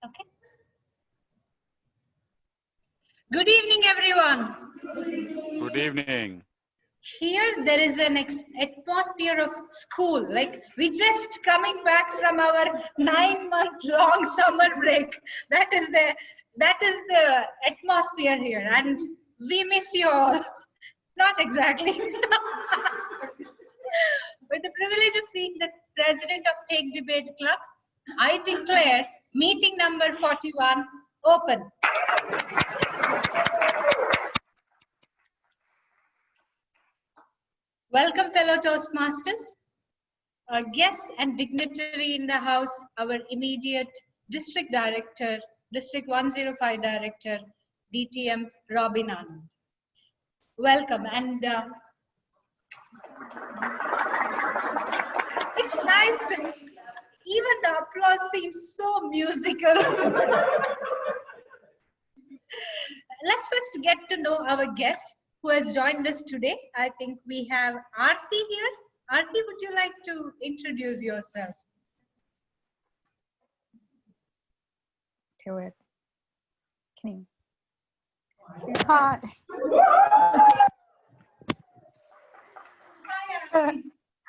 Okay. Good evening, everyone. Good evening. Here there is an atmosphere of school. Like we just coming back from our 9-month-long summer break. That is the atmosphere here, and we miss you all. Not exactly. With the privilege of being the president of Take Debate Club, I declare meeting number 41 open. Welcome, fellow Toastmasters, our guest and dignitary in the house, our immediate District Director, District 105 Director, DTM Robin Anand. Welcome, and it's nice to, even the applause seems so musical. Let's first get to know our guest who has joined us today. I think we have Aarti here. Aarti, would you like to introduce yourself? Do it. Can you? Hi.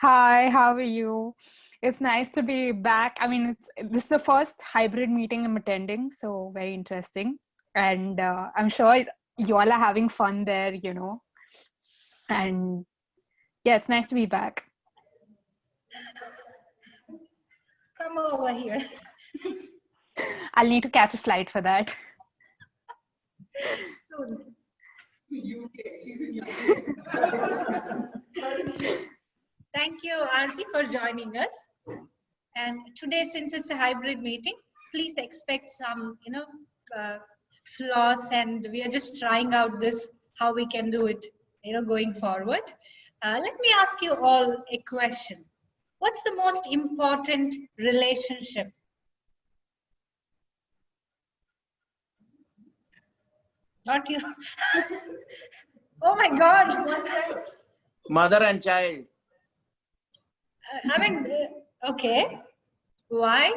Hi, how are you? It's nice to be back. I mean, this is the first hybrid meeting I'm attending, so very interesting. And I'm sure you all are having fun there, you know. And yeah, it's nice to be back. Come over here. I'll need to catch a flight for that. Soon. Thank you, Aarti, for joining us. And today, since it's a hybrid meeting, please expect some, flaws, and we are just trying out this, how we can do it, going forward. Let me ask you all a question. What's the most important relationship? Not you. Oh my God. Mother and child. Okay. Why?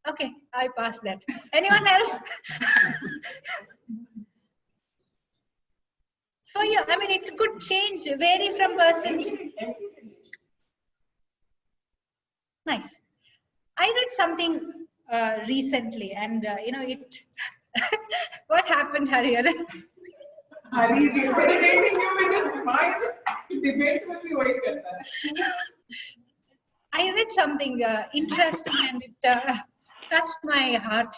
Okay, I pass that. Anyone else? For you, I mean, it could change, vary from person to. Nice. I read something recently, and it. What happened, Hariharan? Hari is intimidating you in his mind. Debate with you, why करता है? I read something interesting, and it touched my heart.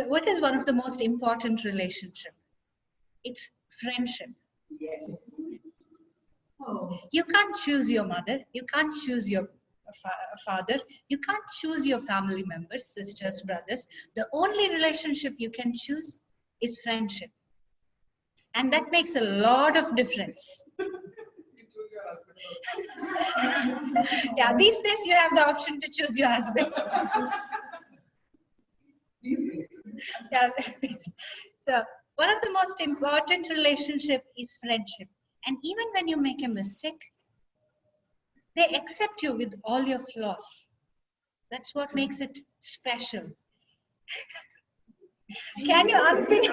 What is one of the most important relationship? It's friendship. Yes. Oh. You can't choose your mother. You can't choose your father. You can't choose your family members, sisters, brothers. The only relationship you can choose is friendship. And that makes a lot of difference. Yeah, these days you have the option to choose your husband. Yeah. So one of the most important relationship is friendship. And even when you make a mistake, they accept you with all your flaws. That's what makes it special. Can you unpick?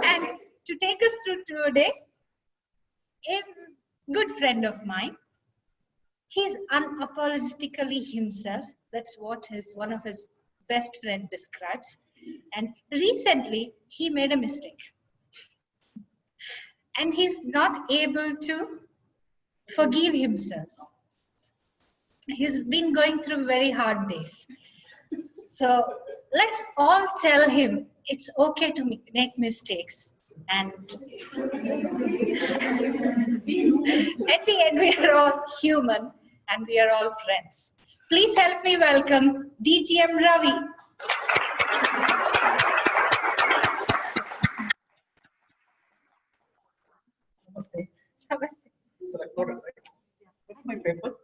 And to take us through today, a good friend of mine, he's unapologetically himself. That's what one of his best friend describes. And recently, he made a mistake. And he's not able to forgive himself. He's been going through very hard days. So let's all tell him it's okay to make mistakes. And at the end, we are all human and we are all friends. Please help me welcome DTM Ravi. Namaste. Namaste. So recorded, right? What's my paper?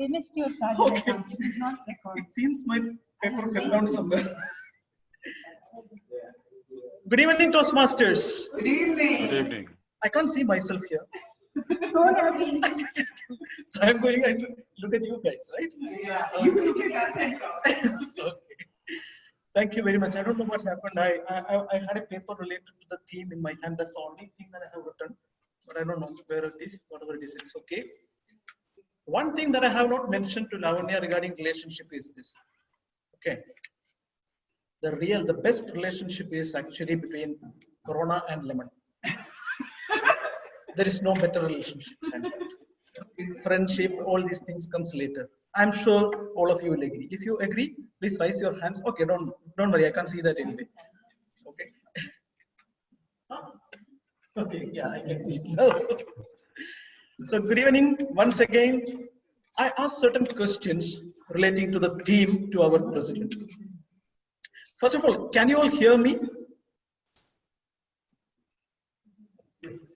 We missed your Sergeant. Okay. It's not recorded. It seems my paper fell down somewhere. Good evening, Toastmasters. Good evening. Good evening. I can't see myself here. So I'm going to look at you guys, right? Yeah, you look at us and talk. Okay. Thank you very much. I don't know what happened. I had a paper related to the theme in my hand. That's the only thing that I have written. But I don't know where it is. Whatever it is, it's okay. One thing that I have not mentioned to Lavanya regarding relationship is this. Okay. The best relationship is actually between Corona and lemon. There is no better relationship than that. Friendship, all these things comes later. I'm sure all of you will agree. If you agree, please raise your hands. Okay, don't worry, I can't see that anyway. Okay. Okay, yeah, I can see it now. So good evening once again. I asked certain questions relating to the theme to our president. First of all, can you all hear me?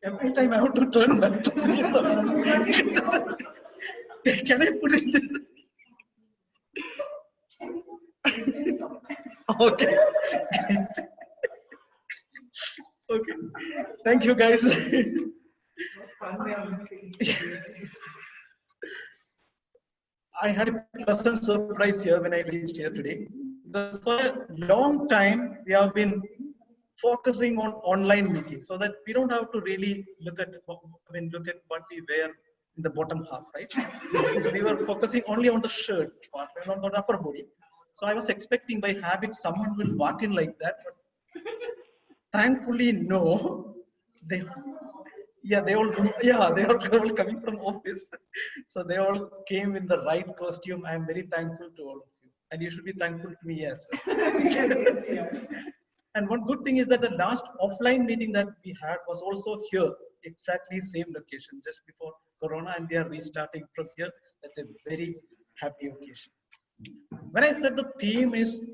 Every time I have to turn back to see the can I put it this? Okay. Okay. Thank you, guys. I had a pleasant surprise here when I reached here today. Because for a long time we have been focusing on online meetings, so that we don't have to really look at what we wear in the bottom half, right? So we were focusing only on the shirt part and on the upper body. So I was expecting by habit someone will walk in like that, but thankfully no. They are all coming from office, so they all came in the right costume. I am very thankful to all of you, and you should be thankful to me as well. And one good thing is that the last offline meeting that we had was also here, exactly same location, just before Corona, and we are restarting from here. That's a very happy occasion. When I said the theme is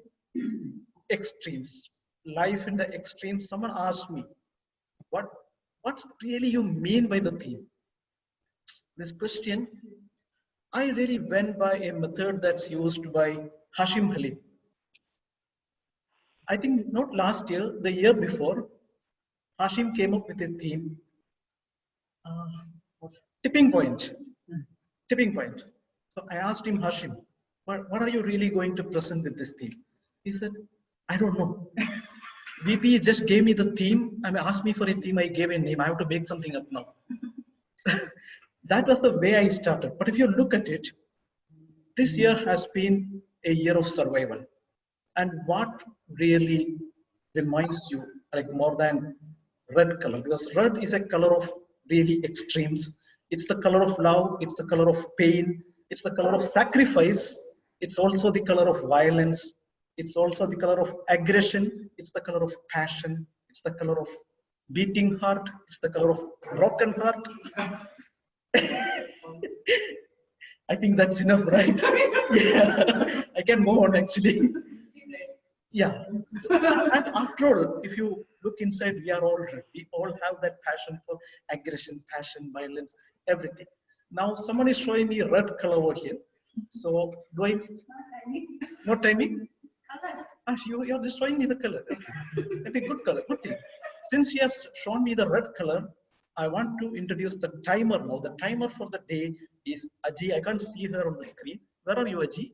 extremes, life in the extremes, someone asked me, what really you mean by the theme? This question, I really went by a method that's used by Hashim Halim. I think not last year, the year before, Hashim came up with a theme, tipping point. Tipping point. So I asked him, Hashim, what are you really going to present with this theme? He said, I don't know. VP just gave me the theme and asked me for a theme. I gave a name. I have to make something up now. That was the way I started. But if you look at it, this year has been a year of survival. And what really reminds you, like more than red color, because red is a color of really extremes. It's the color of love. It's the color of pain. It's the color of sacrifice. It's also the color of violence. It's also the color of aggression. It's the color of passion. It's the color of beating heart. It's the color of broken heart. I think that's enough, right? Yeah, I can move on actually. Yeah, and after all, if you look inside, we all have that passion for aggression, passion, violence, everything. Now someone is showing me red color over here. So do I? No timing? You're just showing me the color. Okay, good color, good thing. Since she has shown me the red color, I want to introduce the timer now. The timer for the day is Aji. I can't see her on the screen. Where are you, Aji?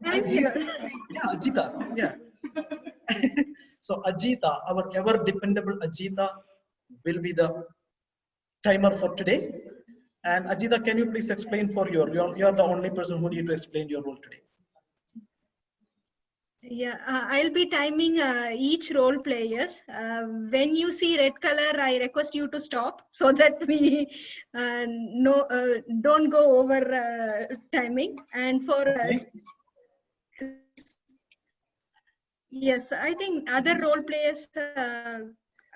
Thank you. Yeah, Ajita. Yeah. So Ajita, our ever dependable Ajita, will be the timer for today. And Ajita, can you please explain for you are the only person who need to explain your role today. Yeah, I'll be timing each role players. When you see red color, I request you to stop so that we don't go over timing. And for yes, I think other role players,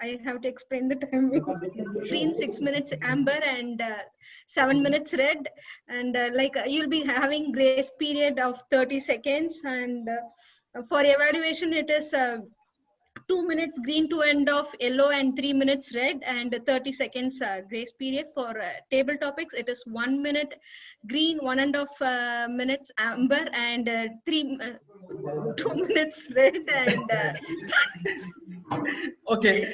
I have to explain the timing. Green 6 minutes amber and 7 minutes red, and you'll be having grace period of 30 seconds, and for evaluation it is 2 minutes green to end of yellow and 3 minutes red and 30 seconds grace period. For table topics, it is 1 minute green, 1.5 minutes amber, and 2 minutes red and Okay,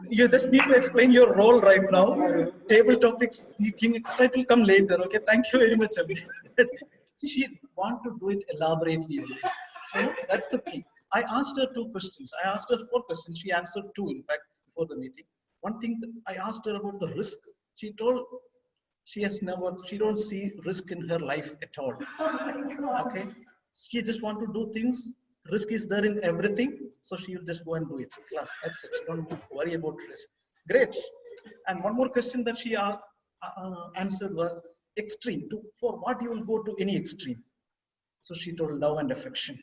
you just need to explain your role right now. Table topics, it will come later. Okay, thank you very much, Abhi. See, she want to do it elaborately on this. So that's the thing. I asked her 2 questions. I asked her 4 questions. She answered 2, in fact, before the meeting. One thing that I asked her about the risk. She told she don't see risk in her life at all. Okay, she just want to do things. Risk is there in everything, so she will just go and do it. Class, that's it. She don't worry about risk. Great. And one more question that she answered was extreme. For what you will go to any extreme? So she told love and affection.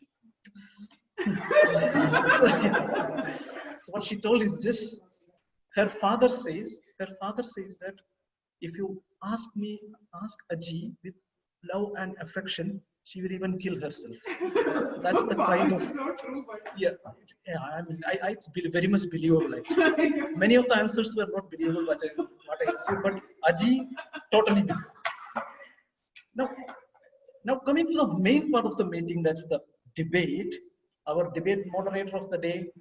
So what she told is this: her father says that if you ask Aji with love and affection, she will even kill herself. That's the kind of, yeah. I mean, it's very much believable actually. Many of the answers were not believable, what I assumed, but Aji totally believable. Now coming to the main part of the meeting, that's the debate. Our debate moderator of the day,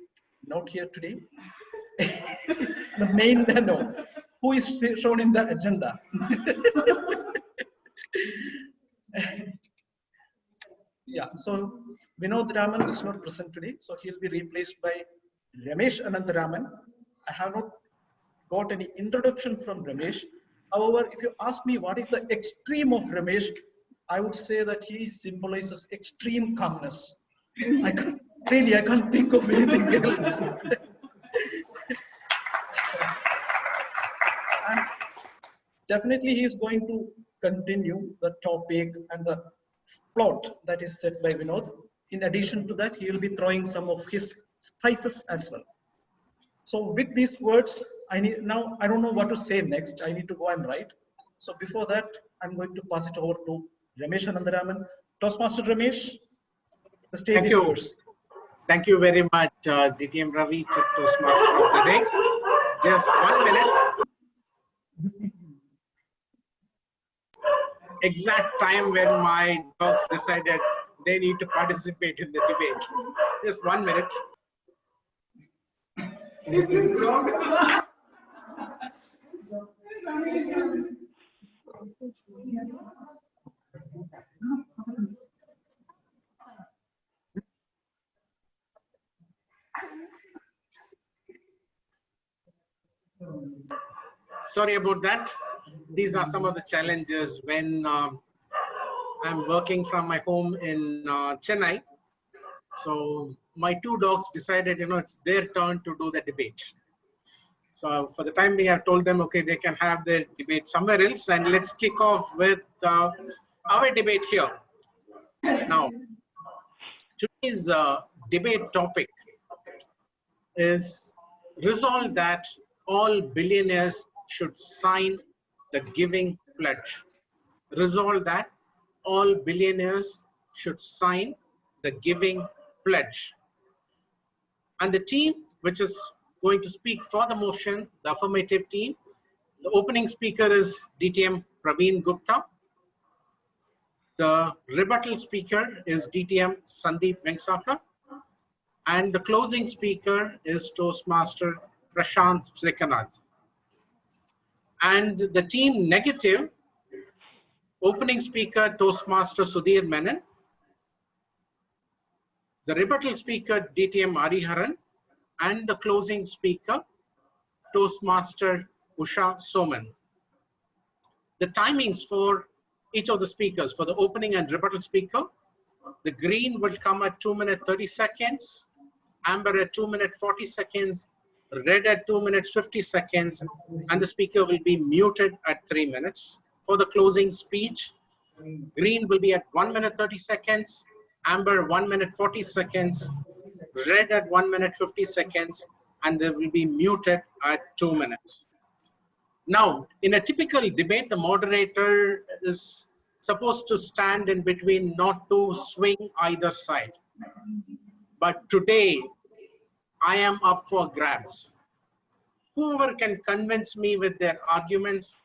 not here today. The main, no, who is shown in the agenda. Yeah, so Vinod Raman is not present today, so he'll be replaced by Ramesh Anantaraman. I have not got any introduction from Ramesh. However, if you ask me what is the extreme of Ramesh, I would say that he symbolizes extreme calmness. I can't think of anything else. And definitely he is going to continue the topic and the plot that is set by Vinod. In addition to that, he will be throwing some of his spices as well. So with these words, I don't know what to say next. I need to go and write. So before that, I'm going to pass it over to Ramesh Anandaraman. Toastmaster Ramesh, the stage is yours. Thank you very much, DTM Ravi, Chief Toastmaster of the day. Just 1 minute. Exact time when my dogs decided they need to participate in the debate. Just 1 minute. Is this wrong? Sorry about that. These are some of the challenges when I'm working from my home in Chennai. So my 2 dogs decided, it's their turn to do the debate. So for the time being, I've told them, okay, they can have their debate somewhere else, and let's kick off with our debate here. Now, today's debate topic is resolve that all billionaires should sign the giving pledge. Resolve that all billionaires should sign the giving pledge. And the team which is going to speak for the motion, the affirmative team, the opening speaker is DTM Praveen Gupta. The rebuttal speaker is DTM Sandeep Vengsakar. And the closing speaker is Toastmaster Prashant Srikanath. And the team negative, opening speaker Toastmaster Sudhir Menon. The rebuttal speaker DTM Ariharan. And the closing speaker Toastmaster Usha Soman. The timings for each of the speakers, for the opening and rebuttal speaker, the green will come at 2 minutes 30 seconds, amber at 2 minutes 40 seconds, red at 2 minutes 50 seconds, and the speaker will be muted at 3 minutes. For the closing speech, green will be at 1 minute 30 seconds, amber 1 minute 40 seconds, red at 1 minute 50 seconds, and they will be muted at 2 minutes. Now, in a typical debate, the moderator is supposed to stand in between, not to swing either side. But today, I am up for grabs. Whoever can convince me with their arguments,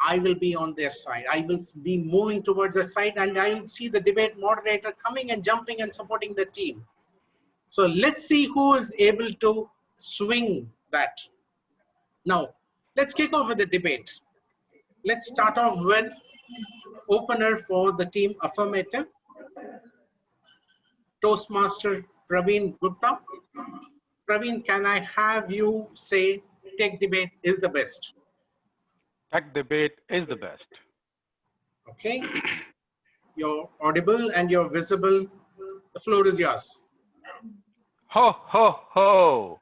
I will be on their side. I will be moving towards that side, and I will see the debate moderator coming and jumping and supporting the team. So let's see who is able to swing that. Now, let's kick off with the debate. Let's start off with opener for the team affirmative. Toastmaster Praveen Gupta. Praveen, can I have you say tech debate is the best? Tech debate is the best. Okay. You're audible and you're visible. The floor is yours. Ho, ho, ho.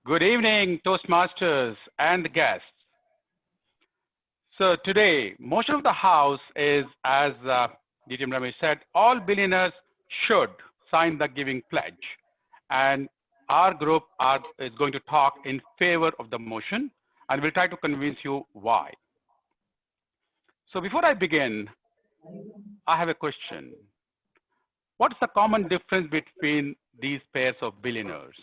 Good evening, Toastmasters and guests. So today, motion of the house is, as DTM Ramesh said, all billionaires should sign the giving pledge. And our group is going to talk in favor of the motion, and we'll try to convince you why. So before I begin, I have a question. What's the common difference between these pairs of billionaires?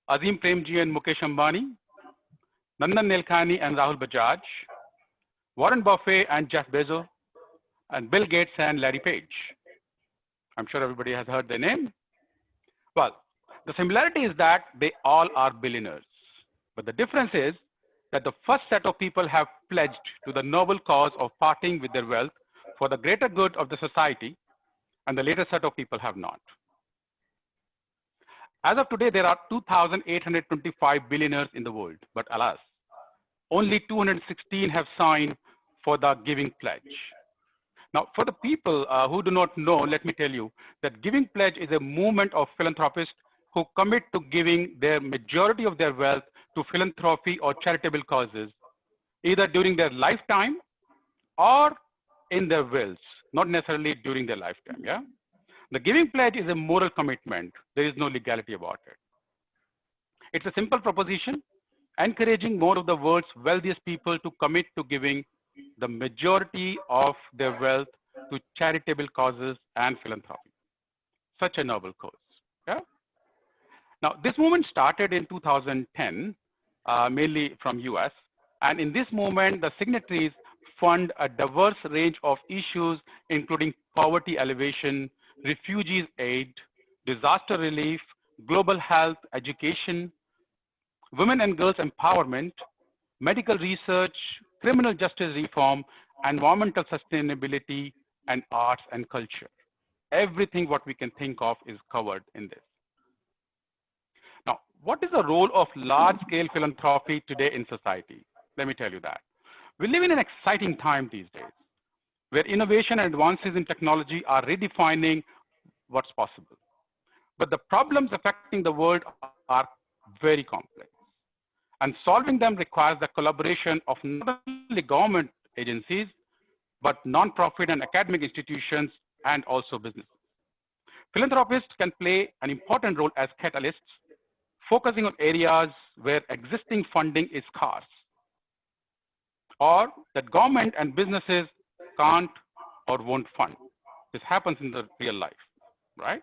Azim Premji and Mukesh Ambani, Nandan Nilekani and Rahul Bajaj, Warren Buffett and Jeff Bezos, and Bill Gates and Larry Page. I'm sure everybody has heard their name. Well, the similarity is that they all are billionaires. But the difference is that the first set of people have pledged to the noble cause of parting with their wealth for the greater good of the society, and the later set of people have not. As of today, there are 2,825 billionaires in the world, but alas, only 216 have signed for the giving pledge. Now, for the people who do not know, let me tell you that giving pledge is a movement of philanthropists who commit to giving their majority of their wealth to philanthropy or charitable causes, either during their lifetime or in their wills, not necessarily during their lifetime. Yeah, the giving pledge is a moral commitment. There is no legality about it. It's a simple proposition, encouraging more of the world's wealthiest people to commit to giving the majority of their wealth to charitable causes and philanthropy. Such a noble cause. Yeah. Now, this movement started in 2010, mainly from US. And in this movement, the signatories fund a diverse range of issues, including poverty alleviation, refugees aid, disaster relief, global health, education, women and girls empowerment, medical research, criminal justice reform, environmental sustainability, and arts and culture. Everything what we can think of is covered in this. Now, what is the role of large-scale philanthropy today in society? Let me tell you that. We live in an exciting time these days, where innovation and advances in technology are redefining what's possible. But the problems affecting the world are very complex. And solving them requires the collaboration of not only government agencies, but non-profit and academic institutions, and also businesses. Philanthropists can play an important role as catalysts, focusing on areas where existing funding is scarce, or that government and businesses can't or won't fund. This happens in the real life, right?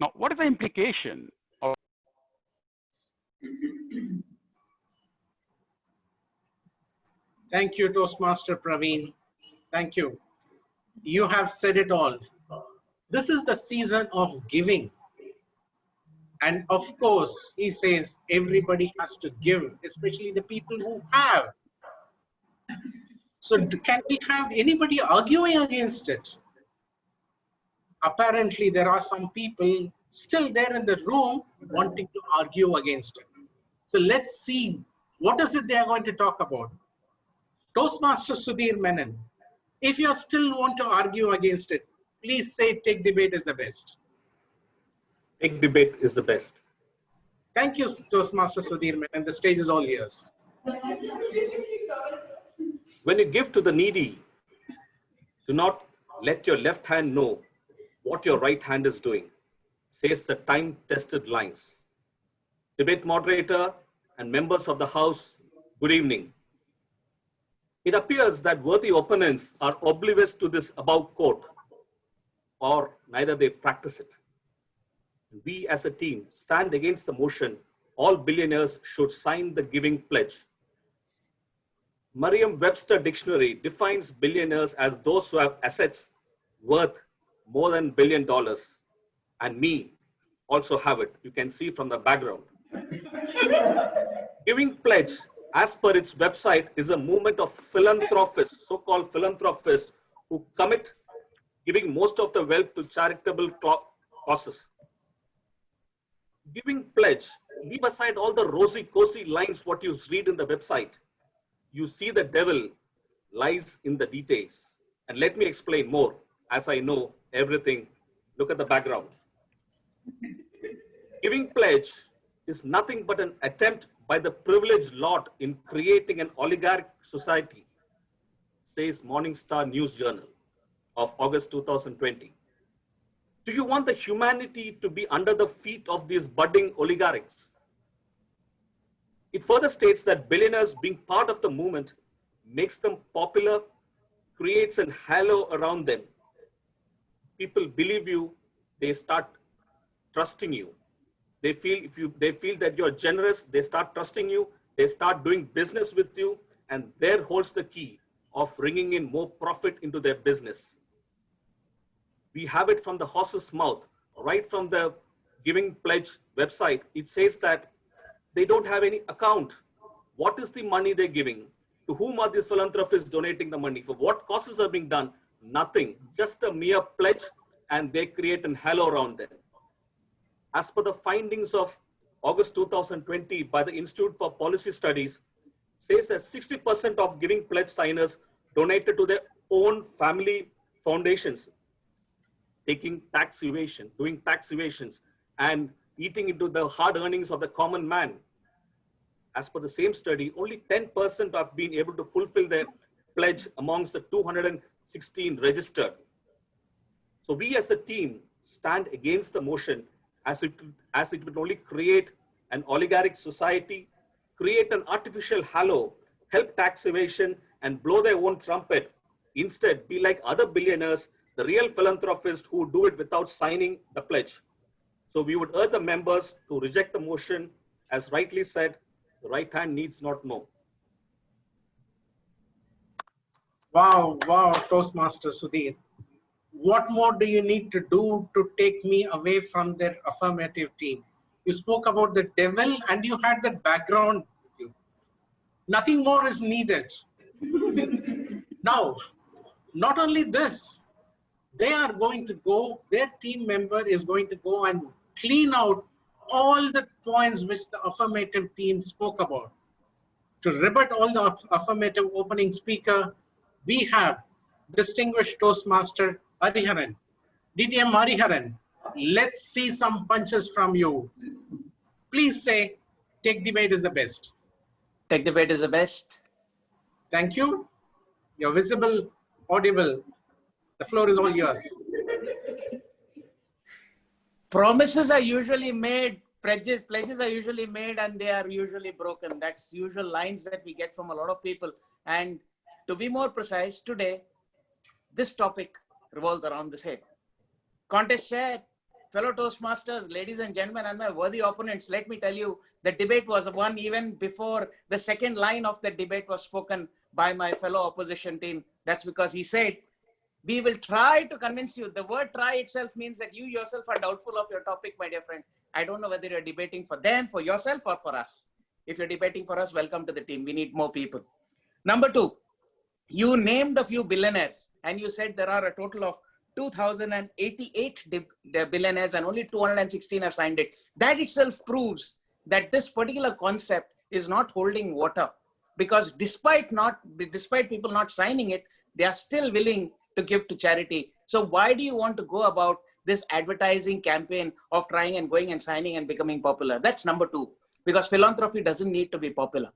Now, what is the implication of Thank you, Toastmaster Praveen. Thank you. You have said it all. This is the season of giving. And of course, he says everybody has to give, especially the people who have. So can we have anybody arguing against it? Apparently, there are some people still there in the room wanting to argue against it. So let's see, what is it they are going to talk about? Toastmaster Sudhir Menon, if you still want to argue against it, please say tech debate is the best. Tech debate is the best. Thank you, Toastmaster Sudhir Menon. The stage is all yours. When you give to the needy, do not let your left hand know what your right hand is doing, says the time-tested lines. Debate moderator and members of the House, good evening. It appears that worthy opponents are oblivious to this above quote, or neither they practice it. We as a team stand against the motion. All billionaires should sign the giving pledge. Merriam-Webster dictionary defines billionaires as those who have assets worth more than $1 billion. And me also have it. You can see from the background. Giving pledge, as per its website, is a movement of philanthropists, so-called philanthropists, who commit giving most of the wealth to charitable causes. Giving pledge, leave aside all the rosy, cozy lines what you read in the website. You see the devil lies in the details. And let me explain more, as I know everything. Look at the background. Giving pledge is nothing but an attempt by the privileged lot in creating an oligarch society, says Morning Star News Journal of August 2020. Do you want the humanity to be under the feet of these budding oligarchs? It further states that billionaires being part of the movement makes them popular, creates an halo around them. People believe you, they start trusting you. They feel they feel that you're generous, they start trusting you, they start doing business with you, and there holds the key of bringing in more profit into their business. We have it from the horse's mouth, right from the Giving Pledge website. It says that they don't have any account. What is the money they're giving? To whom are these philanthropists donating the money? For what causes are being done? Nothing, just a mere pledge, and they create an halo around them. As per the findings of August 2020 by the Institute for Policy Studies, says that 60% of Giving Pledge signers donated to their own family foundations, taking tax evasion, doing tax evasions, and eating into the hard earnings of the common man. As per the same study, only 10% have been able to fulfill their pledge amongst the 216 registered. So we as a team stand against the motion as it would only create an oligarchic society, create an artificial halo, help tax evasion, and blow their own trumpet. Instead, be like other billionaires, the real philanthropists who do it without signing the pledge. So we would urge the members to reject the motion. As rightly said, the right hand needs not know. Wow, wow, Toastmaster Sudhir. What more do you need to do to take me away from their affirmative team? You spoke about the devil and you had that background with you. Nothing more is needed. Now, not only this, they are going to go, their team member is going to go and clean out all the points which the affirmative team spoke about. To rebut all the affirmative opening speaker, we have distinguished Toastmaster Hariharan. DTM Hariharan, let's see some punches from you. Please say, Tech Debate is the best. Tech Debate is the best. Thank you. You're visible, audible. The floor is all yours. Promises are usually made, pledges are usually made, and they are usually broken. That's usual lines that we get from a lot of people. And to be more precise, today, this topic revolves around the same. Contest shared. Fellow Toastmasters, ladies and gentlemen, and my worthy opponents, let me tell you, the debate was won even before the second line of the debate was spoken by my fellow opposition team. That's because he said, we will try to convince you. The word try itself means that you yourself are doubtful of your topic, my dear friend. I don't know whether you're debating for them, for yourself, or for us. If you're debating for us, welcome to the team. We need more people. Number two, you named a few billionaires and you said there are a total of 2,088 billionaires and only 216 have signed it. That itself proves that this particular concept is not holding water, because despite people not signing it, they are still willing to give to charity. So why do you want to go about this advertising campaign of trying and going and signing and becoming popular? That's number two, because philanthropy doesn't need to be popular.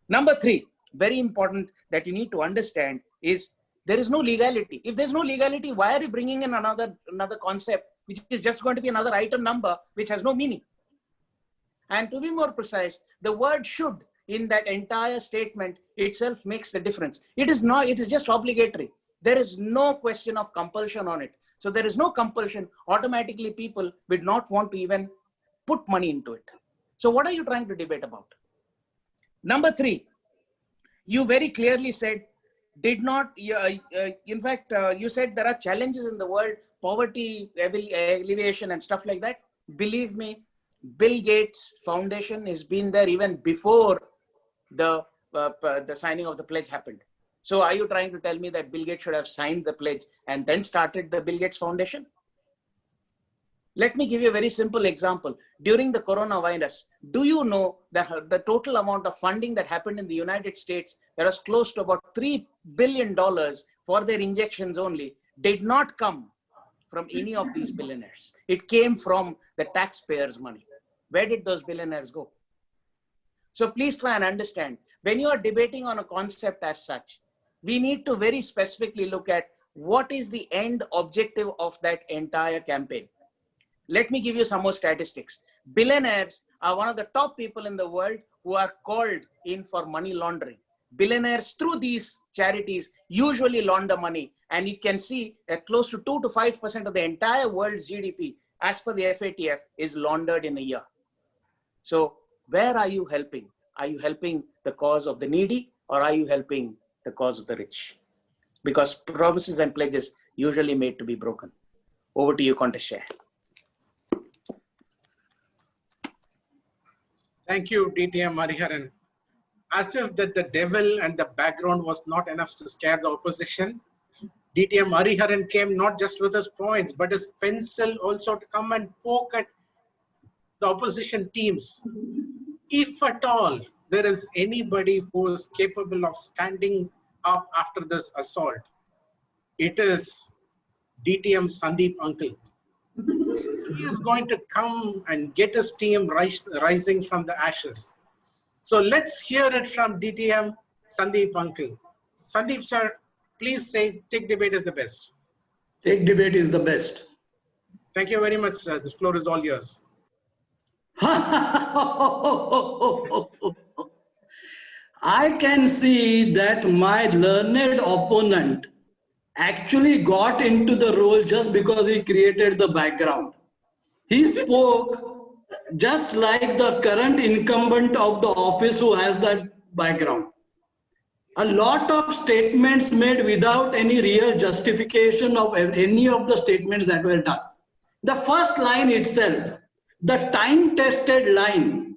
Number three, very important that you need to understand is there is no legality. If there's no legality, why are you bringing in another concept, which is just going to be another item number, which has no meaning? And to be more precise, the word should in that entire statement itself makes the difference. It is not, it is just obligatory. There is no question of compulsion on it. So there is no compulsion. Automatically, people would not want to even put money into it. So what are you trying to debate about? Number 3, you very clearly said, in fact, you said there are challenges in the world, poverty alleviation and stuff like that. Believe me, Bill Gates Foundation has been there even before the signing of the pledge happened. So are you trying to tell me that Bill Gates should have signed the pledge and then started the Bill Gates Foundation? Let me give you a very simple example. During the coronavirus, do you know that the total amount of funding that happened in the United States, that was close to about $3 billion for their injections only, did not come from any of these billionaires. It came from the taxpayers' money. Where did those billionaires go? So please try and understand, when you are debating on a concept as such, we need to very specifically look at what is the end objective of that entire campaign. Let me give you some more statistics. Billionaires are one of the top people in the world who are called in for money laundering. Billionaires through these charities usually launder money. And you can see that close to 2 to 5% of the entire world's GDP, as per the FATF, is laundered in a year. So where are you helping? Are you helping the cause of the needy, or are you helping the cause of the rich? Because promises and pledges usually made to be broken. Over to you, Contest Chair. Thank you, DTM Hariharan. As if that the devil and the background was not enough to scare the opposition, DTM Hariharan came not just with his points, but his pencil also to come and poke at the opposition teams. If at all there is anybody who is capable of standing up after this assault, it is DTM Sandeep uncle. He is going to come and get his team rising from the ashes. So let's hear it from DTM Sandeep uncle. Sandeep sir, please say Take Debate is the best. Take Debate is the best. Thank you very much, sir. This floor is all yours. I can see that my learned opponent actually got into the role just because he created the background. He spoke just like the current incumbent of the office who has that background. A lot of statements made without any real justification of any of the statements that were done. The first line itself, the time-tested line.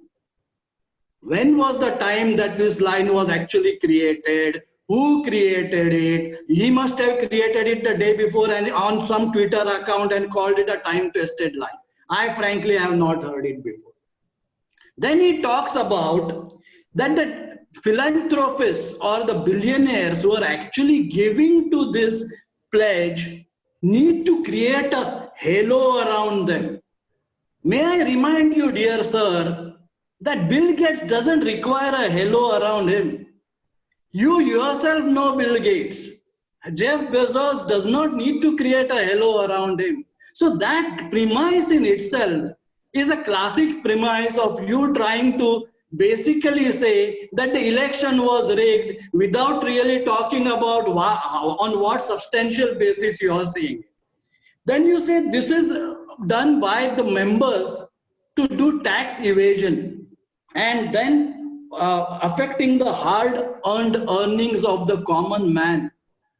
When was the time that this line was actually created? Who created it? He must have created it the day before and on some Twitter account and called it a time-tested line. I frankly have not heard it before. Then he talks about that the philanthropists or the billionaires who are actually giving to this pledge need to create a halo around them. May I remind you, dear sir, that Bill Gates doesn't require a halo around him. You yourself know Bill Gates. Jeff Bezos does not need to create a halo around him. So that premise in itself is a classic premise of you trying to basically say that the election was rigged without really talking about on what substantial basis you are saying. Then you say this is done by the members to do tax evasion and then affecting the hard-earned earnings of the common man.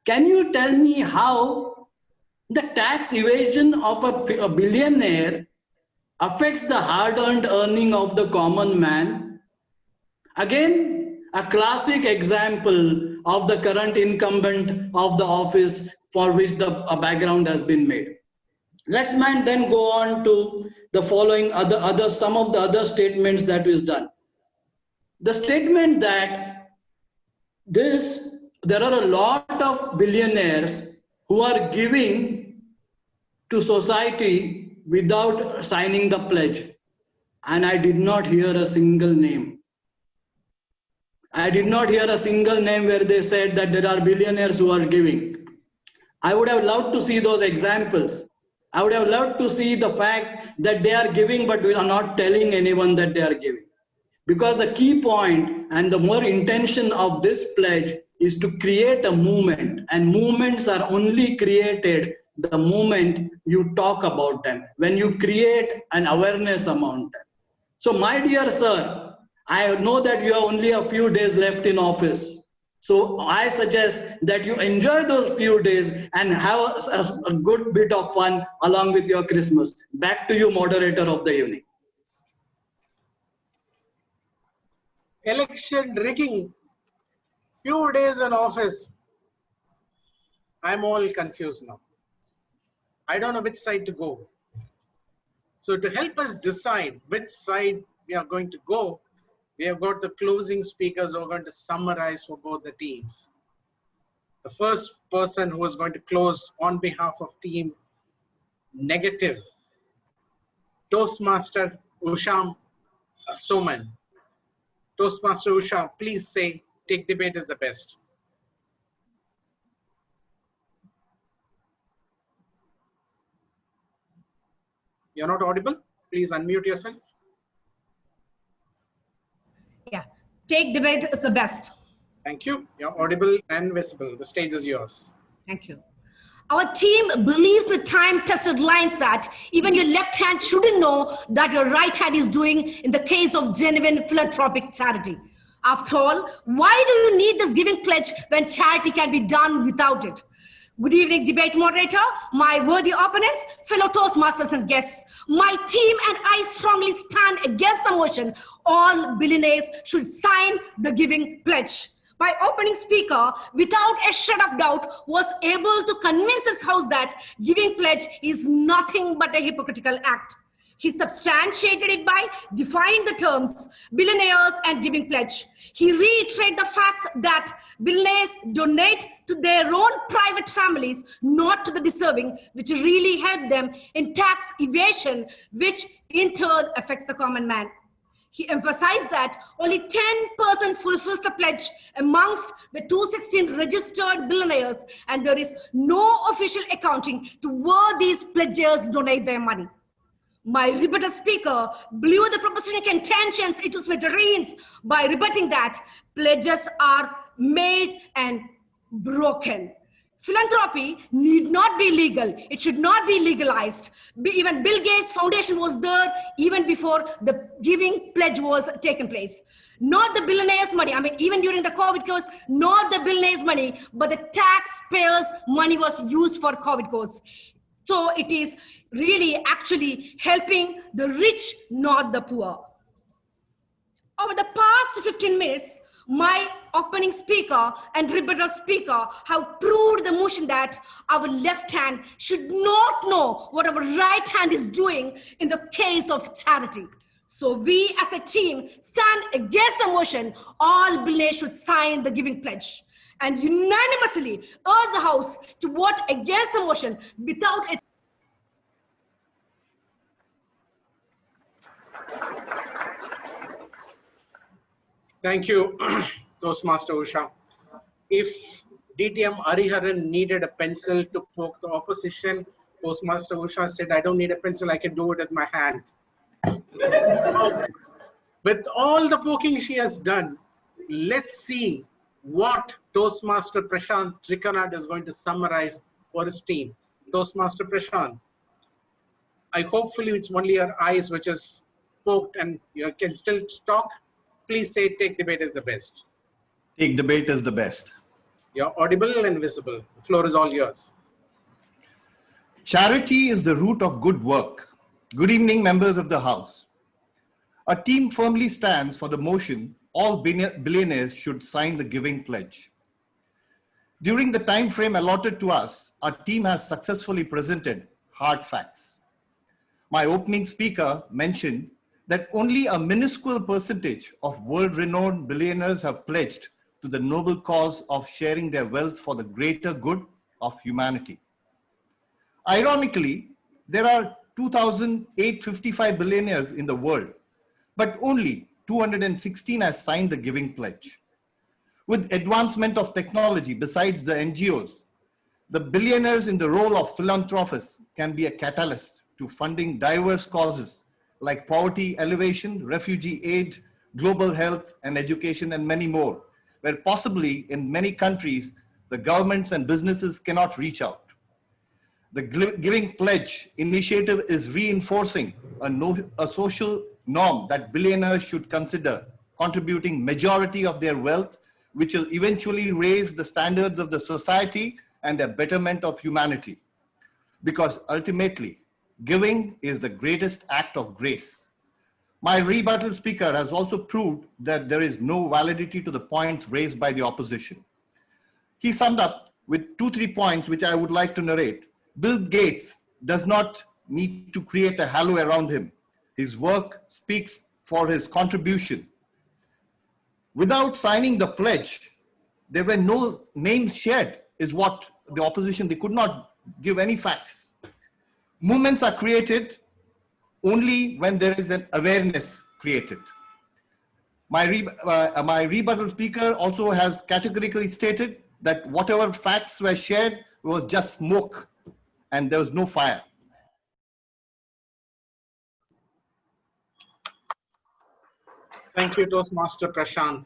Can you tell me how the tax evasion of a billionaire affects the hard-earned earning of the common man? Again, a classic example of the current incumbent of the office for which the background has been made. Let's then go on to the following some of the other statements that is done. The statement that there are a lot of billionaires who are giving to society without signing the pledge. And I did not hear a single name. I did not hear a single name where they said that there are billionaires who are giving. I would have loved to see those examples. I would have loved to see the fact that they are giving, but we are not telling anyone that they are giving. because the key point and the more intention of this pledge is to create a movement, and movements are only created the moment you talk about them, when you create an awareness among them. So my dear sir, I know that you have only a few days left in office. So I suggest that you enjoy those few days and have a good bit of fun along with your Christmas. Back to you, moderator of the evening. Election rigging, few days in office. I'm all confused now. I don't know which side to go. So to help us decide which side we are going to go, we have got the closing speakers who are going to summarize for both the teams. The first person who is going to close on behalf of team negative, Toastmaster Usha Soman. Toastmaster Usha, please say, Take Debate is the best. You're not audible? Please unmute yourself. Yeah, Take Debate is the best. Thank you. You're audible and visible. The stage is yours. Thank you. Our team believes the time-tested lines that even your left hand shouldn't know that your right hand is doing in the case of genuine philanthropic charity. After all, why do you need this giving pledge when charity can be done without it? Good evening, debate moderator, my worthy opponents, fellow Toastmasters and guests. My team and I strongly stand against the motion all billionaires should sign the giving pledge. My opening speaker, without a shred of doubt, was able to convince this house that giving pledge is nothing but a hypocritical act. He substantiated it by defining the terms billionaires and giving pledge. He reiterated the facts that billionaires donate to their own private families, not to the deserving, which really help them in tax evasion, which in turn affects the common man. He emphasized that only 10% fulfills the pledge amongst the 216 registered billionaires, and there is no official accounting to where these pledgers donate their money. My rebuttal speaker blew the proposition contentions into smithereens by rebutting that pledges are made and broken. Philanthropy need not be legal. It should not be legalized. Even Bill Gates Foundation was there even before the giving pledge was taken place. Not the billionaires' money. I mean, even during the COVID course, not the billionaires' money, but the taxpayers' money was used for COVID course. So it is really actually helping the rich, not the poor. Over the past 15 minutes, my opening speaker and rebuttal speaker have proved the motion that our left hand should not know what our right hand is doing in the case of charity. So we as a team stand against the motion all billionaires should sign the giving pledge and unanimously urge the House to vote against the motion without a Thank you, Toastmaster Usha. If DTM Hariharan needed a pencil to poke the opposition, Toastmaster Usha said, I don't need a pencil, I can do it with my hand. So, with all the poking she has done, let's see what Toastmaster Prashant Trikanad is going to summarize for his team. Toastmaster Prashant, hopefully it's only your eyes which is poked and you can still talk. Please say Take Debate is the best. Take Debate is the best. You're audible and visible. The floor is all yours. Charity is the root of good work. Good evening, members of the House. Our team firmly stands for the motion all billionaires should sign the giving pledge. During the time frame allotted to us, our team has successfully presented hard facts. My opening speaker mentioned that only a minuscule percentage of world-renowned billionaires have pledged to the noble cause of sharing their wealth for the greater good of humanity. Ironically, there are 2,855 billionaires in the world, but only 216 has signed the giving pledge. With advancement of technology besides the NGOs, the billionaires in the role of philanthropists can be a catalyst to funding diverse causes like poverty elevation, refugee aid, global health and education, and many more, where possibly in many countries, the governments and businesses cannot reach out. The Giving Pledge initiative is reinforcing a social norm that billionaires should consider contributing majority of their wealth, which will eventually raise the standards of the society and the betterment of humanity. Because ultimately, giving is the greatest act of grace. My rebuttal speaker has also proved that there is no validity to the points raised by the opposition. He summed up with 2-3 points which I would like to narrate. Bill Gates does not need to create a halo around him. His work speaks for his contribution. Without signing the pledge, there were no names shared, is what the opposition, they could not give any facts. Movements are created only when there is an awareness created. My rebuttal speaker also has categorically stated that whatever facts were shared was just smoke and there was no fire. Thank you, Toastmaster Prashant.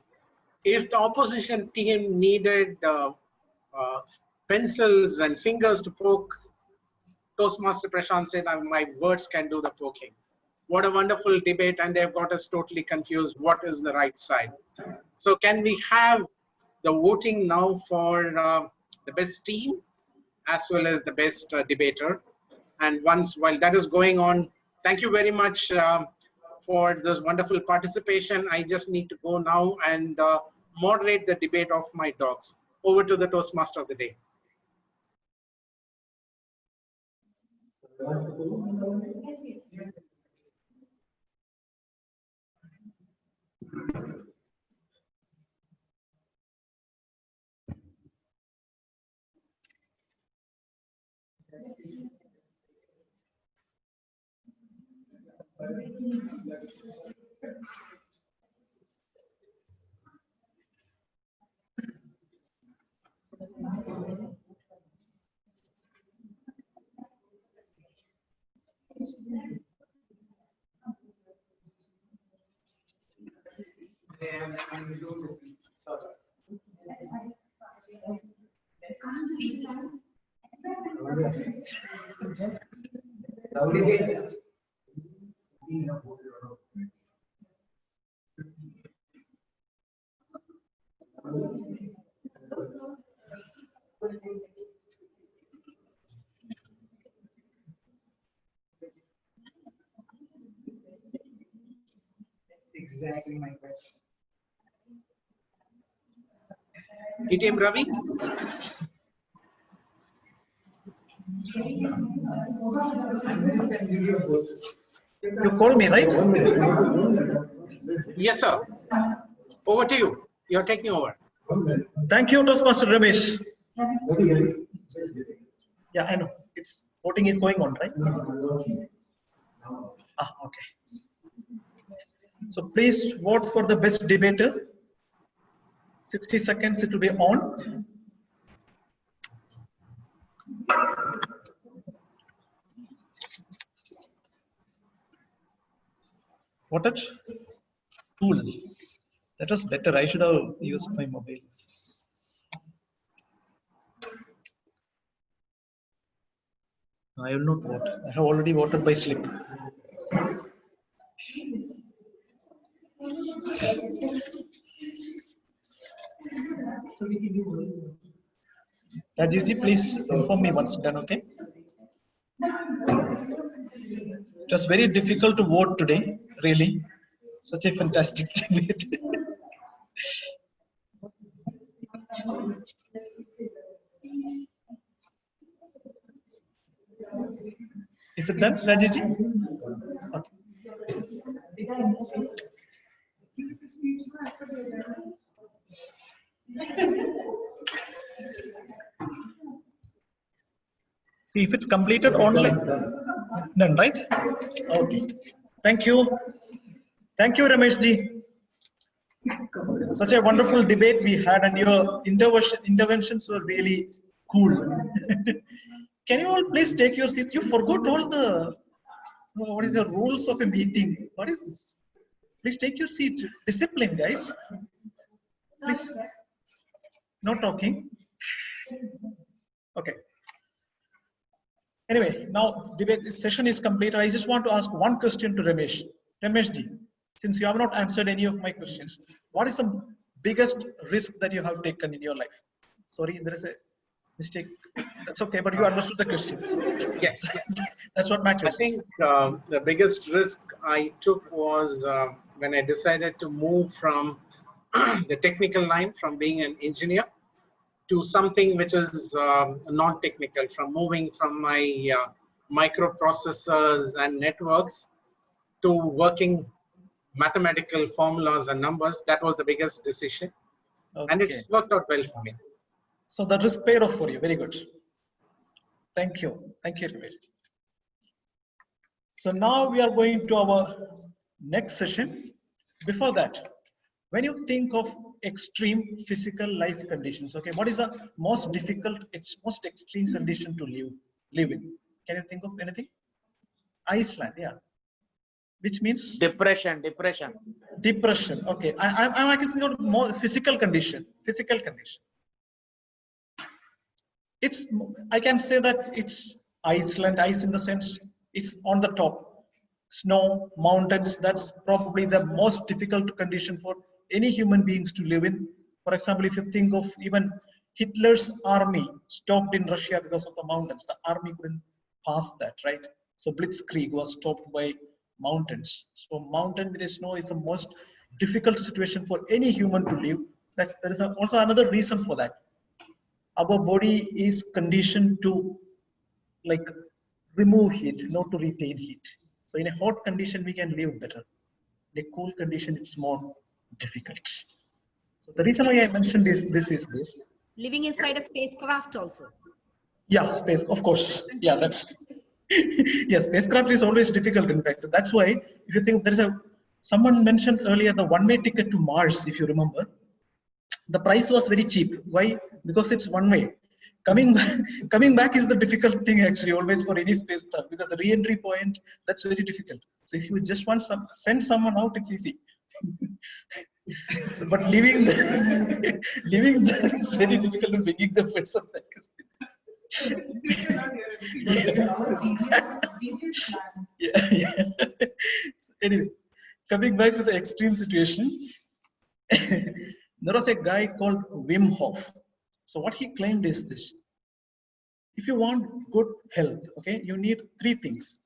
If the opposition team needed pencils and fingers to poke, Toastmaster Prashant said, my words can do the poking. What a wonderful debate, and they've got us totally confused. What is the right side? So can we have the voting now for the best team as well as the best debater? And while that is going on, thank you very much for this wonderful participation. I just need to go now and moderate the debate of my dogs. Over to the Toastmaster of the day. Exactly my question. DTM Ravi? You called me, right? Yes, sir. Over to you. You're taking over. Thank you, Toastmaster Ramesh. Yeah, I know. It's voting is going on, right? Ah, okay. So please vote for the best debater. 60 seconds it will be on. What it? Tool. That was better. I should have used my mobile. I will not vote. I have already voted by slip. Rajivji, please inform me once done, okay? It was very difficult to vote today, really. Such a fantastic debate. Is it done, Rajivji? Okay. See if it's completed online. Done, right? Okay. Thank you. Thank you, Ramesh ji. Such a wonderful debate we had, and your interventions were really cool. Can you all please take your seats? You forgot all the what is the rules of a meeting? What is this? Please take your seat. Discipline, guys. Please. No talking. Okay. Anyway, now debate session is complete. I just want to ask one question to Ramesh. Ramesh ji, since you have not answered any of my questions, what is the biggest risk that you have taken in your life? Sorry, there is a mistake. That's okay, but you understood the questions. Yes. That's what I matters. think the biggest risk I took was when I decided to move from the technical line, from being an engineer to something which is non-technical, from moving from my microprocessors and networks to working mathematical formulas and numbers. That was the biggest decision. Okay. And it's worked out well for me. So the risk paid off for you. Very good. Thank you. Thank you, Ramesh. So now we are going to our next session. Before that, when you think of extreme physical life conditions, okay, what is the most difficult, most extreme condition to live in? Can you think of anything? Iceland, yeah. Which means Depression. depression. Okay, I can think of more physical condition. Physical condition. I can say that it's Iceland. Ice in the sense it's on the top. Snow, mountains. That's probably the most difficult condition for any human beings to live in. For example, if you think of even Hitler's army stopped in Russia because of the mountains, the army couldn't pass that, right? So Blitzkrieg was stopped by mountains. So mountain with the snow is the most difficult situation for any human to live. There is also another reason for that. Our body is conditioned to like remove heat, not to retain heat. So in a hot condition, we can live better. In a cool condition, it's more difficult. So the reason why I mentioned this is this. Living inside a spacecraft also. Yeah, space, of course. Yeah, that's, yeah, spacecraft is always difficult, in fact. That's why, if you think someone mentioned earlier the one-way ticket to Mars, if you remember, the price was very cheap. Why? Because it's one way. Coming back is the difficult thing actually always for any spacecraft, because the re-entry point, that's very difficult. So if you just want send someone out, it's easy. So, but living there is very difficult, and making the person back is yeah. So anyway, coming back to the extreme situation, there was a guy called Wim Hof. So what he claimed is this: if you want good health, okay, you need three things.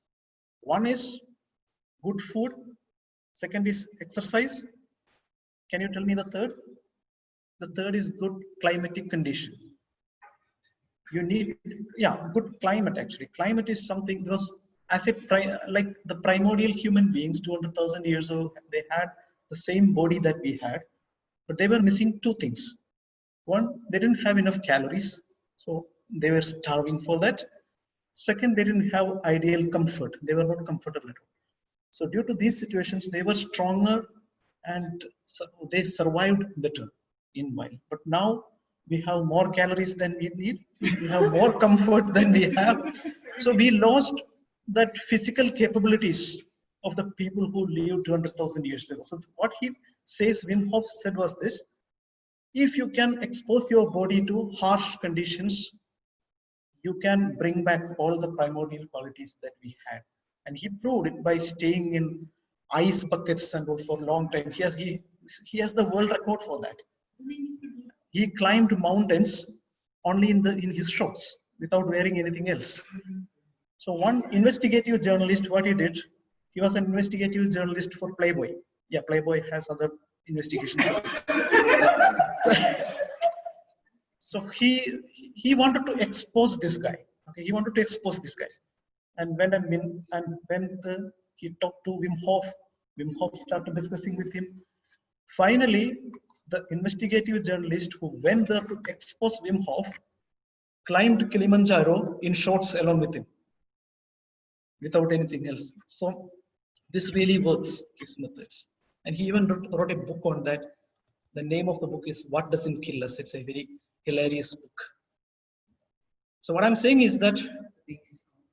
One is good food. Second is exercise. Can you tell me the third? The third is good climatic condition. You need, yeah, good climate actually. Climate is something, because as like the primordial human beings 200,000 years ago, they had the same body that we had, but they were missing two things. One, they didn't have enough calories, so they were starving for that. Second, they didn't have ideal comfort. They were not comfortable at all. So due to these situations, they were stronger and they survived better in wild. But now we have more calories than we need. We have more comfort than we have. So we lost that physical capabilities of the people who lived 200,000 years ago. So what he says, Wim Hof said was this: if you can expose your body to harsh conditions, you can bring back all the primordial qualities that we had. And he proved it by staying in ice buckets and for a long time. He has the world record for that. He climbed mountains only in his shorts without wearing anything else. So one investigative journalist, what he did, he was an investigative journalist for Playboy. Yeah, Playboy has other investigations. So he wanted to expose this guy. Okay, he wanted to expose this guy. And when he talked to Wim Hof started discussing with him. Finally, the investigative journalist who went there to expose Wim Hof climbed Kilimanjaro in shorts along with him, without anything else. So this really works, his methods. And he even wrote a book on that. The name of the book is What Doesn't Kill Us. It's a very hilarious book. So what I'm saying is that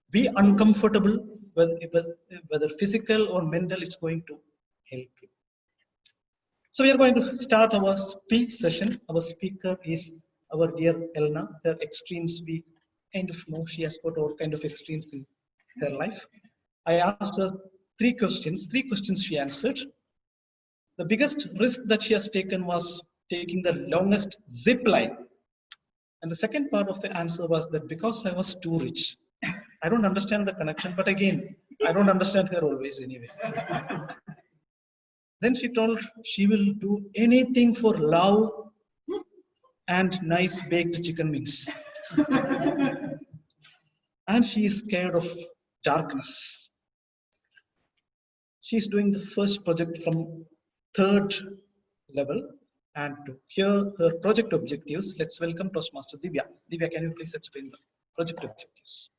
be uncomfortable, whether physical or mental, it's going to help you. So we are going to start our speech session. Our speaker is our dear Elna. Her extremes, we kind of know she has got all kind of extremes in her life. I asked her three questions she answered. The biggest risk that she has taken was taking the longest zip line. And the second part of the answer was that because I was too rich. I don't understand the connection, but again, I don't understand her always anyway. Then she told she will do anything for love and nice baked chicken wings. And she is scared of darkness. She's doing the first project from 3rd level. And to hear her project objectives, let's welcome Toastmaster Divya. Divya, can you please explain the project objectives?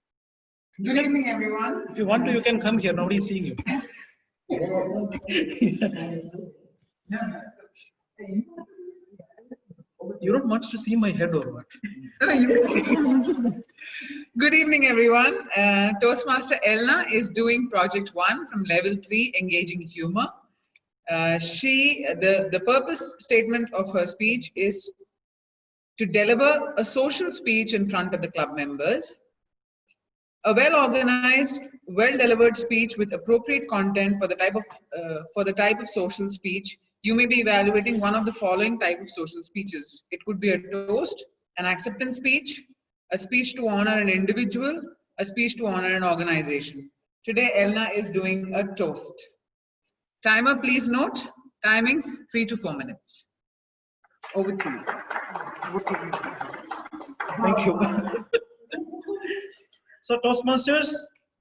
Good evening, everyone. If you want to, you can come here. Nobody is seeing you. You don't want to see my head or what? Good evening, everyone. Toastmaster Elna is doing project 1 from level 3, engaging humor. The purpose statement of her speech is to deliver a social speech in front of the club members. A well-organized, well-delivered speech with appropriate content for the type of social speech. You may be evaluating one of the following type of social speeches. It could be a toast, an acceptance speech, a speech to honor an individual, a speech to honor an organization. Today, Elna is doing a toast. Timer, please note, timings 3 to 4 minutes. Over to you. Thank you. So Toastmasters,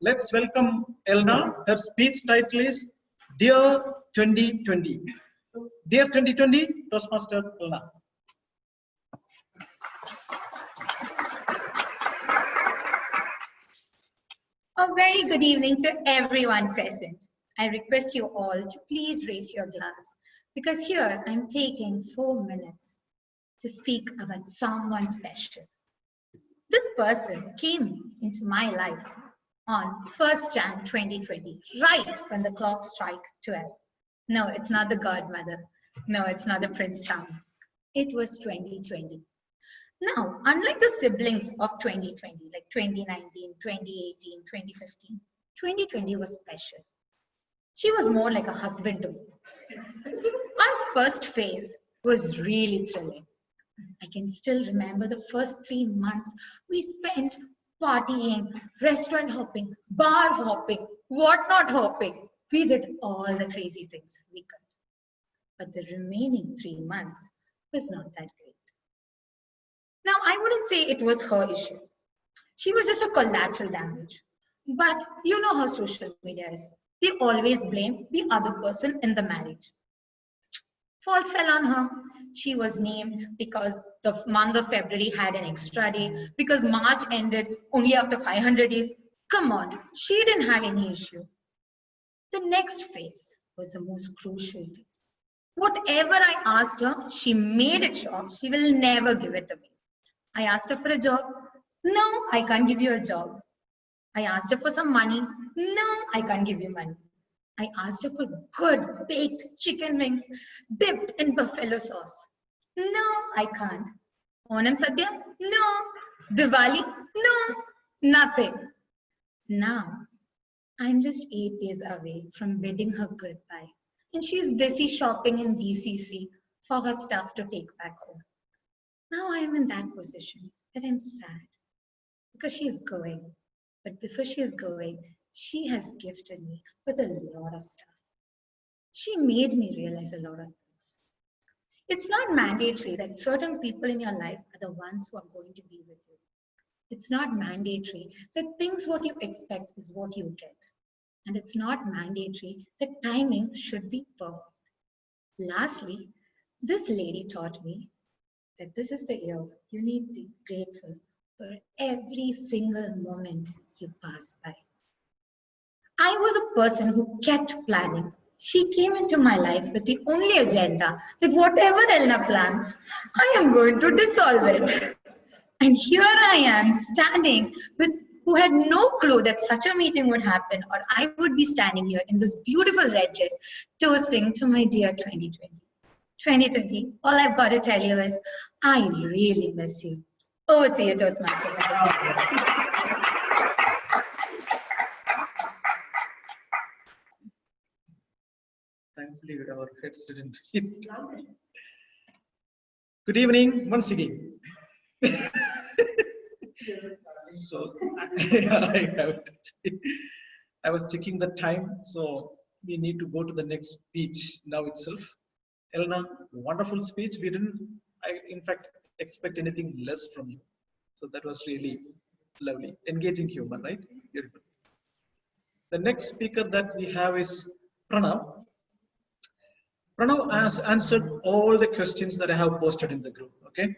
let's welcome Elna. Her speech title is Dear 2020. Dear 2020, Toastmaster Elna. A very good evening to everyone present. I request you all to please raise your glass because here I'm taking 4 minutes to speak about someone special. This person came into my life on 1st Jan 2020, right when the clock struck 12. No, it's not the godmother. No, it's not the Prince Charming. It was 2020. Now, unlike the siblings of 2020, like 2019, 2018, 2015, 2020 was special. She was more like a husband to me. Our first phase was really thrilling. I can still remember the first 3 months we spent partying, restaurant hopping, bar hopping, whatnot hopping. We did all the crazy things we could. But the remaining 3 months was not that great. Now, I wouldn't say it was her issue. She was just a collateral damage. But you know how social media is. They always blame the other person in the marriage. Fault fell on her. She was named because the month of February had an extra day, because March ended only after 500 days. Come on, she didn't have any issue. The next phase was the most crucial phase. Whatever I asked her, she made it sure she will never give it to me. I asked her for a job. No, I can't give you a job. I asked her for some money. No, I can't give you money. I asked her for good baked chicken wings dipped in buffalo sauce. No, I can't. Onam Sadhya? No. Diwali? No. Nothing. Now, I'm just 8 days away from bidding her goodbye. And she's busy shopping in DCC for her stuff to take back home. Now I am in that position that I'm sad because she's going. But before she's going, she has gifted me with a lot of stuff. She made me realize a lot of things. It's not mandatory that certain people in your life are the ones who are going to be with you. It's not mandatory that things what you expect is what you get. And it's not mandatory that timing should be perfect. Lastly, this lady taught me that this is the year you need to be grateful for every single moment you pass by. I was a person who kept planning. She came into my life with the only agenda that whatever Elna plans, I am going to dissolve it. And here I am standing with who had no clue that such a meeting would happen, or I would be standing here in this beautiful red dress toasting to my dear 2020. 2020, all I've got to tell you is, I really miss you. Over to you, Toastmaster. Thankfully, our heads didn't hit. Good evening, once again. So, I was checking the time, so we need to go to the next speech now itself. Elena, wonderful speech. We didn't, in fact, expect anything less from you. So that was really lovely. Engaging humor, right? Beautiful. The next speaker that we have is Pranav. Pranav has answered all the questions that I have posted in the group, okay?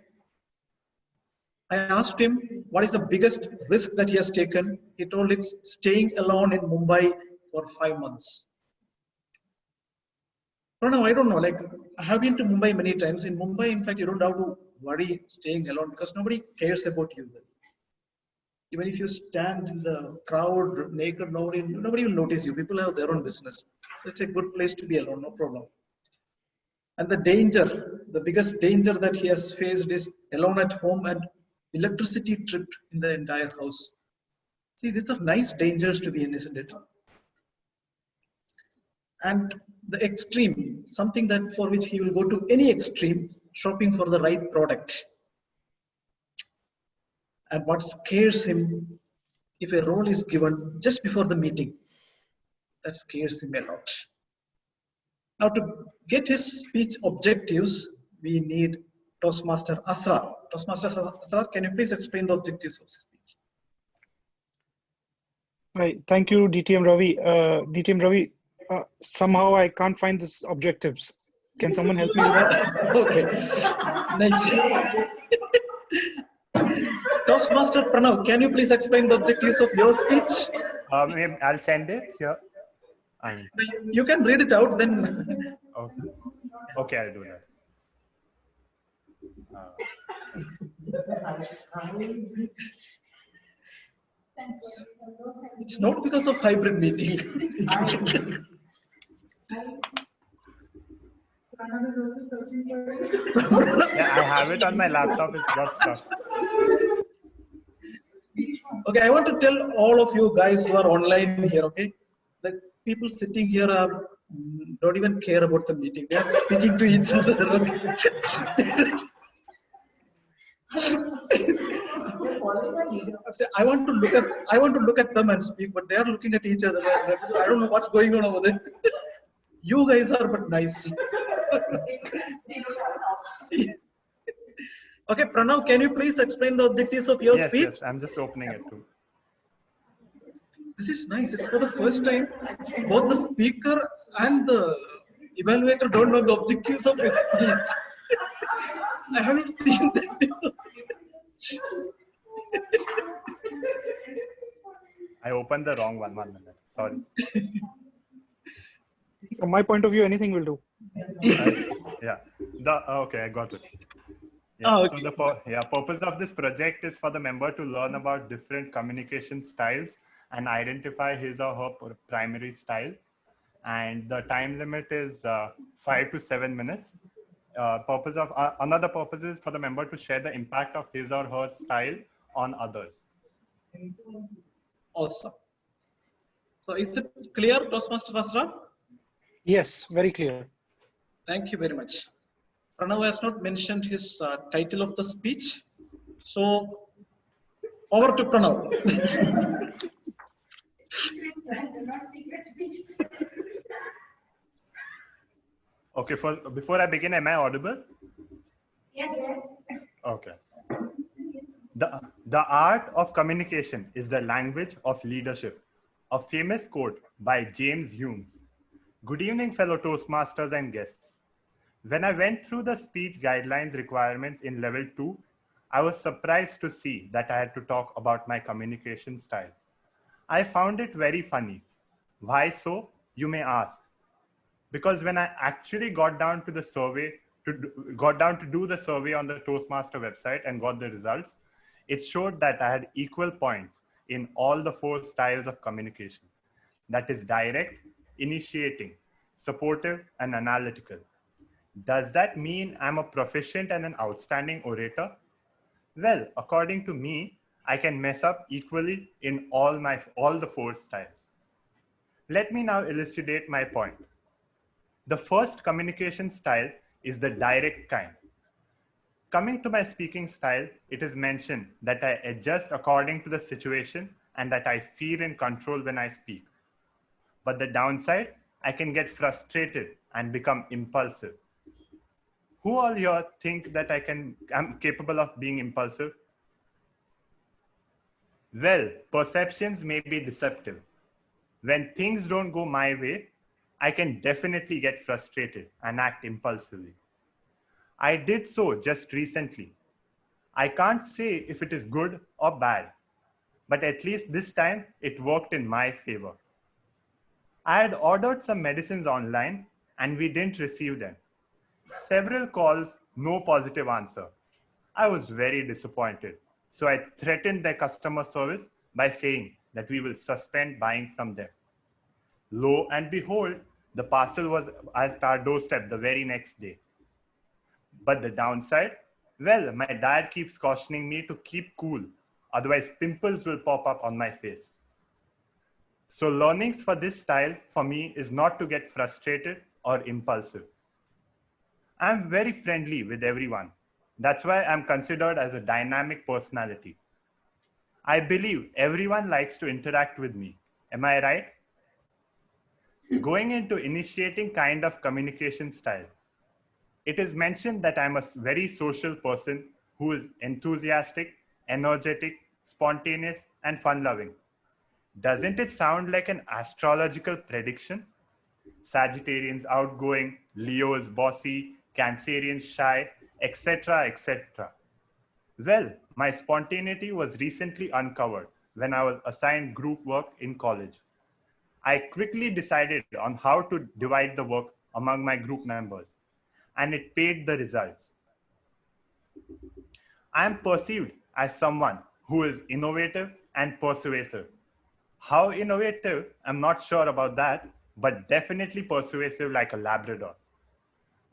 I asked him what is the biggest risk that he has taken. He told it's staying alone in Mumbai for 5 months. Pranav, I don't know, like I have been to Mumbai many times. In Mumbai, in fact, you don't have to worry staying alone because nobody cares about you. Even if you stand in the crowd naked, nobody will notice you. People have their own business. So it's a good place to be alone, no problem. And the danger, the biggest danger that he has faced is alone at home and electricity tripped in the entire house. See, these are nice dangers to be in, isn't it? And the extreme, something that for which he will go to any extreme, shopping for the right product. And what scares him, if a role is given just before the meeting, that scares him a lot. Now, to get his speech objectives, we need Toastmaster Asrar. Toastmaster Asrar, can you please explain the objectives of the speech? Right. Thank you, DTM Ravi. DTM Ravi, somehow I can't find this objectives. Can someone help me with that? Okay. Nice. Toastmaster Pranav, can you please explain the objectives of your speech? I'll send it here. You can read it out then. Okay, I'll do that. It's not because of hybrid meeting. Yeah, I have it on my laptop. It's got stuff. Okay, I want to tell all of you guys who are online here, okay? The people sitting here don't even care about the meeting. They are speaking to each other. Okay? I want to look at them and speak, but they are looking at each other. I don't know what's going on over there. You guys are but nice. Okay, Pranav, can you please explain the objectives of your speech? Yes, I'm just opening it too. This is nice. It's for the first time both the speaker and the evaluator don't know the objectives of his speech. I haven't seen that before. I opened the wrong one. 1 minute. Sorry. From my point of view, anything will do. Yeah. Okay, I got it. Yeah. Oh, okay. So the purpose of this project is for the member to learn about different communication styles and identify his or her primary style. And the time limit is 5 to 7 minutes. Another purpose is for the member to share the impact of his or her style on others. Awesome. So is it clear, Toastmaster Asrar? Yes, very clear. Thank you very much. Pranav has not mentioned his title of the speech. So over to Pranav. Okay, before I begin, am I audible? Yes. Okay. The art of communication is the language of leadership. A famous quote by James Hume. Good evening, fellow Toastmasters and guests. When I went through the speech guidelines requirements in level 2, I was surprised to see that I had to talk about my communication style. I found it very funny. Why so, you may ask? Because when I actually got down to the survey, to do the survey on the Toastmaster website and got the results, it showed that I had equal points in all the 4 styles of communication. That is direct, initiating, supportive, and analytical. Does that mean I'm a proficient and an outstanding orator? Well, according to me, I can mess up equally in all the four styles. Let me now elucidate my point. The first communication style is the direct kind. Coming to my speaking style, it is mentioned that I adjust according to the situation and that I feel in control when I speak. But the downside, I can get frustrated and become impulsive. Who all here think that I'm capable of being impulsive? Well, perceptions may be deceptive. When things don't go my way, I can definitely get frustrated and act impulsively. I did so just recently. I can't say if it is good or bad, but at least this time it worked in my favor. I had ordered some medicines online and we didn't receive them. Several calls, no positive answer. I was very disappointed. So I threatened their customer service by saying that we will suspend buying from them. Lo and behold, the parcel was at our doorstep the very next day. But the downside? Well, my dad keeps cautioning me to keep cool, otherwise pimples will pop up on my face. So learnings for this style for me is not to get frustrated or impulsive. I'm very friendly with everyone. That's why I'm considered as a dynamic personality. I believe everyone likes to interact with me. Am I right? Going into initiating kind of communication style. It is mentioned that I'm a very social person who is enthusiastic, energetic, spontaneous, and fun-loving. Doesn't it sound like an astrological prediction? Sagittarians outgoing, Leos bossy, Cancerians shy, etc., etc. Well, my spontaneity was recently uncovered when I was assigned group work in college. I quickly decided on how to divide the work among my group members, and it paid the results. I am perceived as someone who is innovative and persuasive. How innovative, I'm not sure about that, but definitely persuasive like a Labrador.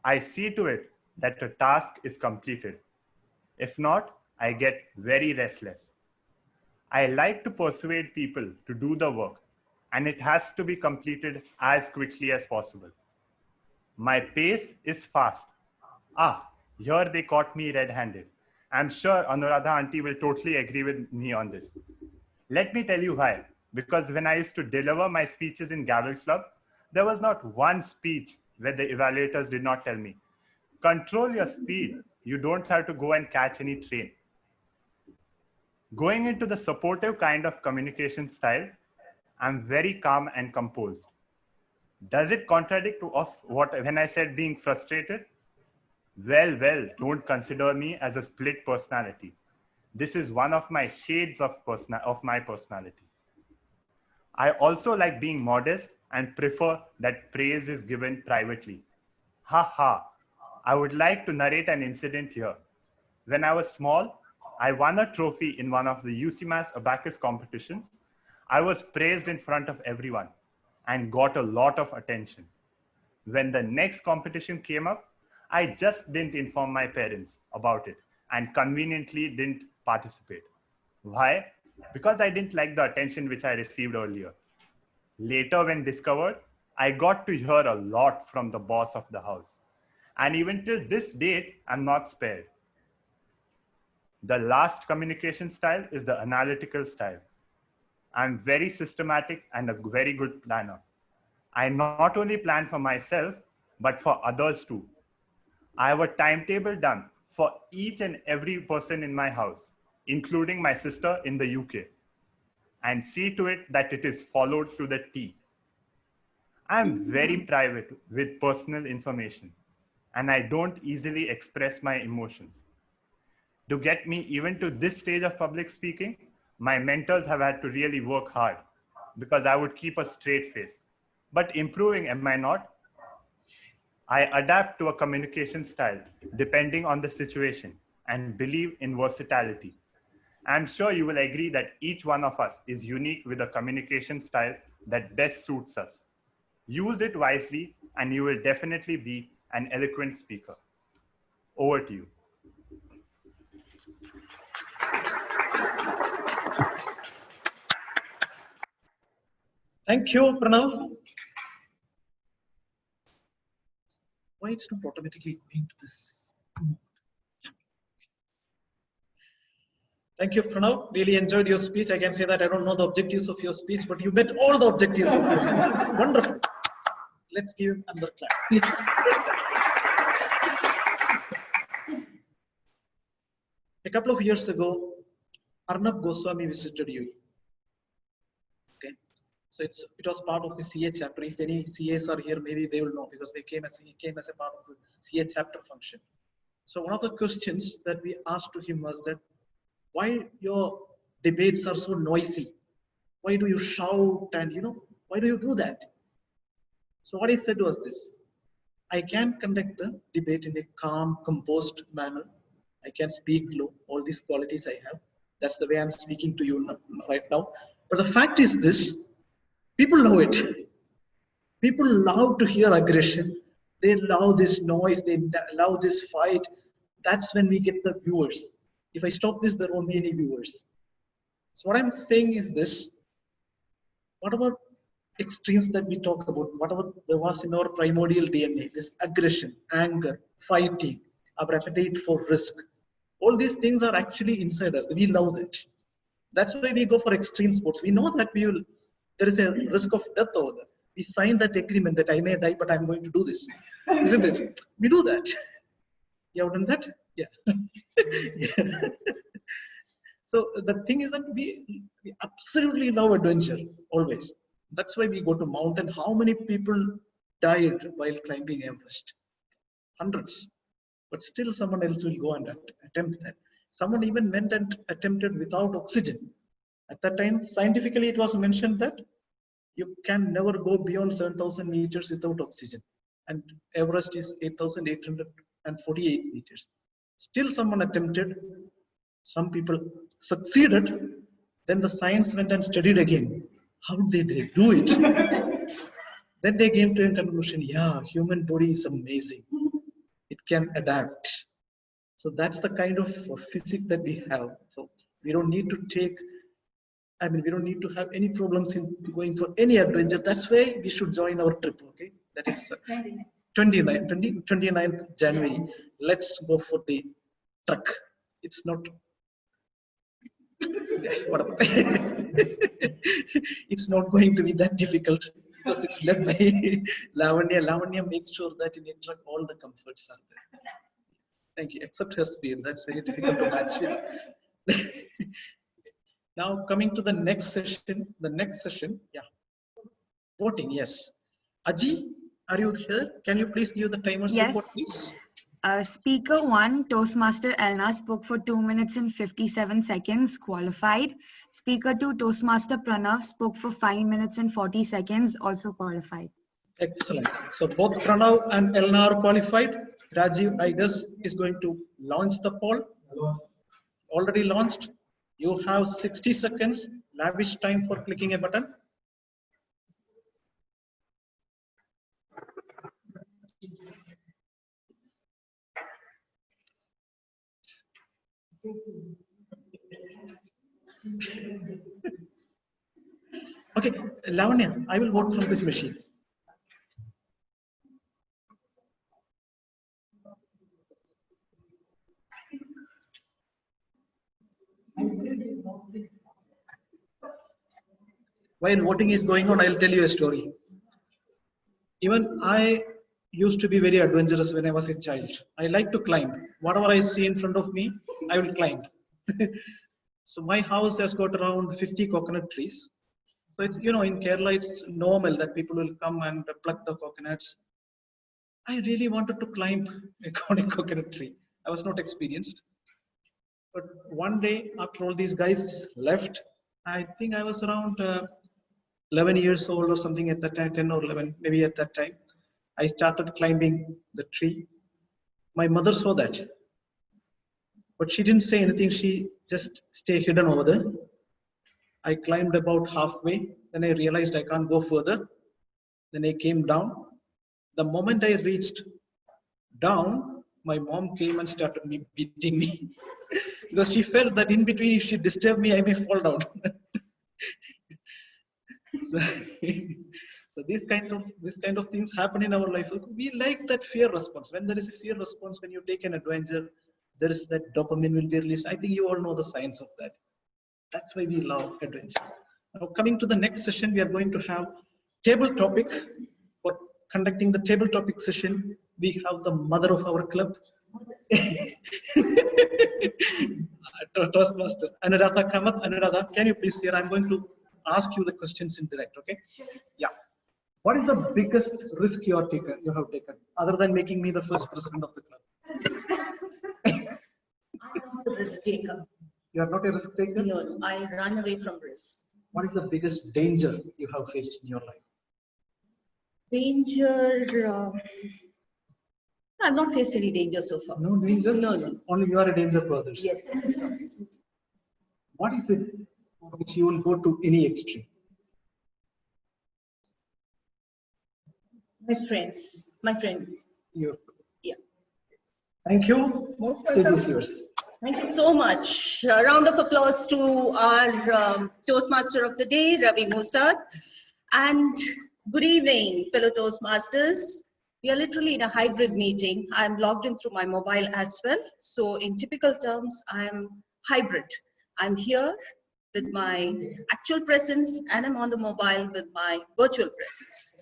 I see to it that a task is completed. If not, I get very restless. I like to persuade people to do the work, and it has to be completed as quickly as possible. My pace is fast. Here they caught me red-handed. I'm sure Anuradha auntie will totally agree with me on this. Let me tell you why. Because when I used to deliver my speeches in Gavel Club, there was not one speech where the evaluators did not tell me, control your speed. You don't have to go and catch any train. Going into the supportive kind of communication style, I'm very calm and composed. Does it contradict of what when I said being frustrated? Well, don't consider me as a split personality. This is one of my shades of my personality. I also like being modest and prefer that praise is given privately. I would like to narrate an incident here. When I was small, I won a trophy in one of the UCMAS abacus competitions. I was praised in front of everyone and got a lot of attention. When the next competition came up, I just didn't inform my parents about it and conveniently didn't participate. Why? Because I didn't like the attention which I received earlier. Later, when discovered, I got to hear a lot from the boss of the house. And even till this date, I'm not spared. The last communication style is the analytical style. I'm very systematic and a very good planner. I not only plan for myself, but for others too. I have a timetable done for each and every person in my house, including my sister in the UK, and see to it that it is followed to the T. I am very private with personal information, and I don't easily express my emotions. To get me even to this stage of public speaking, my mentors have had to really work hard because I would keep a straight face. But improving, am I not? I adapt to a communication style depending on the situation and believe in versatility. I'm sure you will agree that each one of us is unique with a communication style that best suits us. Use it wisely and you will definitely be an eloquent speaker. Over to you. Thank you, Pranav. Why it's not automatically going to this? Thank you, Pranav. Really enjoyed your speech. I can say that I don't know the objectives of your speech, but you met all the objectives of your speech. Wonderful. Let's give him another clap. A couple of years ago, Arnab Goswami visited you. Okay, so it was part of the CA chapter. If any CAs are here, maybe they will know because he came as a part of the CA chapter function. So one of the questions that we asked to him was that, why your debates are so noisy? Why do you shout and why do you do that? So what he said was this: I can conduct the debate in a calm, composed manner. I can speak low. All these qualities I have. That's the way I'm speaking to you right now. But the fact is this: people love it. People love to hear aggression. They love this noise. They love this fight. That's when we get the viewers. If I stop this, there won't be any viewers. So what I'm saying is this: whatever extremes that we talk about, whatever there was in our primordial DNA, this aggression, anger, fighting, our appetite for risk, all these things are actually inside us. We love that. That's why we go for extreme sports. We know that there is a risk of death over there. We sign that agreement that I may die, but I'm going to do this. Isn't it? We do that. You have done that? Yeah. Yeah. So the thing is that we absolutely love adventure, always. That's why we go to mountain. How many people died while climbing Everest? Hundreds. But still someone else will go and attempt that. Someone even went and attempted without oxygen. At that time, scientifically, it was mentioned that you can never go beyond 7,000 meters without oxygen. And Everest is 8,848 meters. Still someone attempted. Some people succeeded. Then the science went and studied again. How did they do it? Then they came to a conclusion: yeah, human body is amazing. It can adapt. So that's the kind of physics that we have. So we don't need to we don't need to have any problems in going for any adventure. That's why we should join our trip. Okay, that is 29th January. Let's go for the truck. It's not. Whatever. It's not going to be that difficult because it's led by Lavanya. Lavanya makes sure that in a truck all the comforts are there. Thank you. Except her speed, that's very difficult to match with. Now coming to the next session. Yeah. Voting, yes. Aji, are you here? Can you please give the timer's Yes. report, please? Speaker 1, Toastmaster Elna, spoke for 2 minutes and 57 seconds, qualified. Speaker 2, Toastmaster Pranav, spoke for 5 minutes and 40 seconds, also qualified. Excellent. So both Pranav and Elna are qualified. Rajiv, I guess, is going to launch the poll. Already launched. You have 60 seconds, lavish time for clicking a button. Okay, Lavanya, I will vote from this machine. While voting is going on, I'll tell you a story. Even I used to be very adventurous when I was a child. I like to climb. Whatever I see in front of me, I will climb. So my house has got around 50 coconut trees. So it's, in Kerala, it's normal that people will come and pluck the coconuts. I really wanted to climb a coconut tree. I was not experienced. But one day, after all these guys left, I think I was around 11 years old or something at that time, 10 or 11, maybe at that time. I started climbing the tree. My mother saw that. But she didn't say anything. She just stayed hidden over there. I climbed about halfway. Then I realized I can't go further. Then I came down. The moment I reached down, my mom came and started beating me because she felt that in between, if she disturbed me, I may fall down. So, so these kind of things happen in our life. We like that fear response. When there is a fear response, when you take an adventure, there is that dopamine will be released. I think you all know the science of that. That's why we love adventure. Now, coming to the next session, we are going to have table topic. For conducting the table topic session, we have the mother of our club, Toastmaster Anuradha Kamath. Anuradha, can you please hear? I'm going to ask you the questions in direct. Okay? Yeah. What is the biggest risk you have taken, other than making me the first president of the club? I'm not a risk taker. You are not a risk taker? No, I run away from risk. What is the biggest danger you have faced in your life? Danger. I've not faced any danger so far. No danger? No. Only you are a danger to others. Yes. What is it which you will go to any extreme? My friends. Yeah. Thank you. Stage is yours. Thank you so much. A round of applause to our Toastmaster of the day, Ravi Musad. And good evening, fellow Toastmasters. We are literally in a hybrid meeting. I'm logged in through my mobile as well. So in typical terms, I'm hybrid. I'm here with my actual presence and I'm on the mobile with my virtual presence.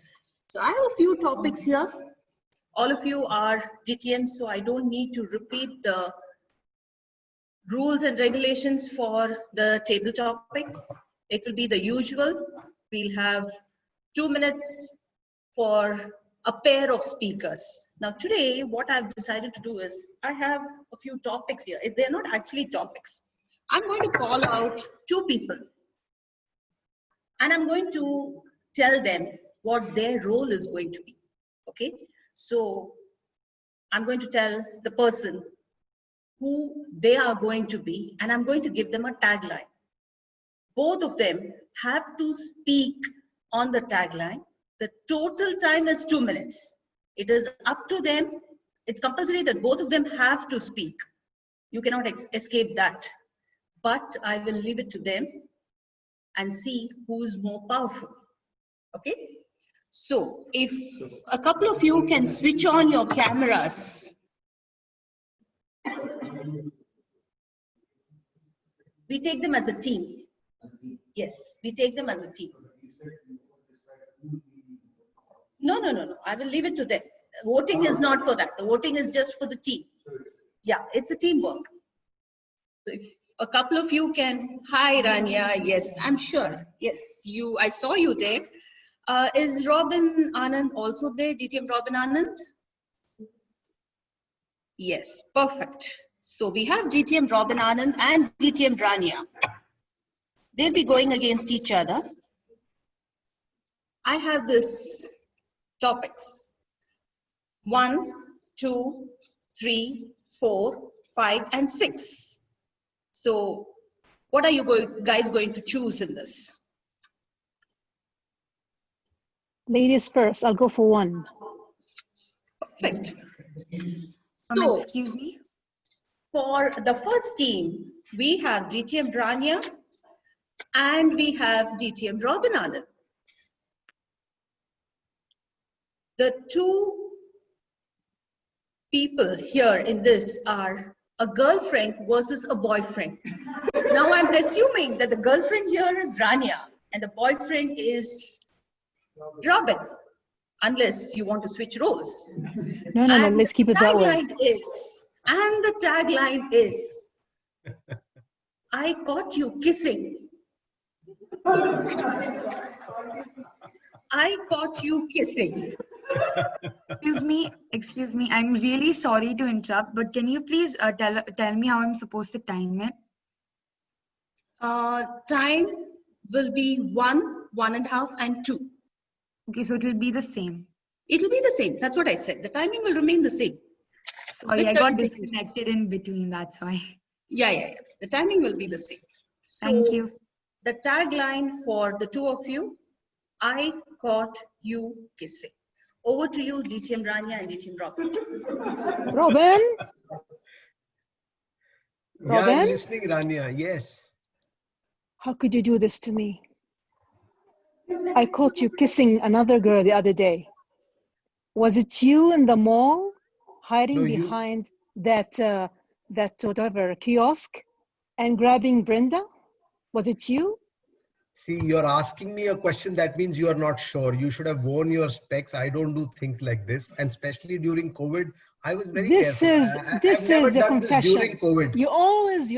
So I have a few topics here. All of you are DTM, so I don't need to repeat the rules and regulations for the table topic. It will be the usual. We'll have 2 minutes for a pair of speakers. Now today, what I've decided to do is, I have a few topics here. They're not actually topics. I'm going to call out 2 people. And I'm going to tell them what their role is going to be, okay? So I'm going to tell the person who they are going to be, and I'm going to give them a tagline. Both of them have to speak on the tagline. The total time is 2 minutes. It is up to them. It's compulsory that both of them have to speak. You cannot escape that. But I will leave it to them and see who's more powerful. Okay? So if a couple of you can switch on your cameras. We take them as a team. Yes, we take them as a team. No. I will leave it to them. Voting is not for that. The voting is just for the team. Yeah, it's a teamwork. So if a couple of you can, hi Rania, yes, I'm sure. Yes, I saw you there. Is Robin Anand also there? DTM Robin Anand? Yes, perfect. So we have DTM Robin Anand and DTM Rania. They'll be going against each other. I have this topics. 1, 2, 3, 4, 5, and 6. So what are you guys going to choose in this? Ladies first, I'll go for 1. Perfect. So, excuse me? For the first team, we have DTM Rania and we have DTM Robin Anand. The 2 people here in this are a girlfriend versus a boyfriend. Now I'm assuming that the girlfriend here is Rania and the boyfriend is Robin, unless you want to switch roles. No, let's keep it that way. The tagline is, I caught you kissing. I caught you kissing. Excuse me. I'm really sorry to interrupt, but can you please tell me how I'm supposed to time it? Time will be 1, 1.5, and 2. Okay, so it will be the same. It will be the same. That's what I said. The timing will remain the same. Sorry, I got disconnected in between. That's why. Yeah. The timing will be the same. So, thank you. The tagline for the 2 of you, I caught you kissing. Over to you, DTM Rania and DTM Robin. Robin? Yeah, I'm Robin? listening, Rania. Yes. How could you do this to me? I caught you kissing another girl the other day. Was it you in the mall hiding No, you. behind that whatever kiosk and grabbing Brenda? Was it you? See, you're asking me a question. That means you are not sure. You should have worn your specs. I don't do things like this. And especially during COVID, I was very careful. I've never This is a done this during confession. COVID. You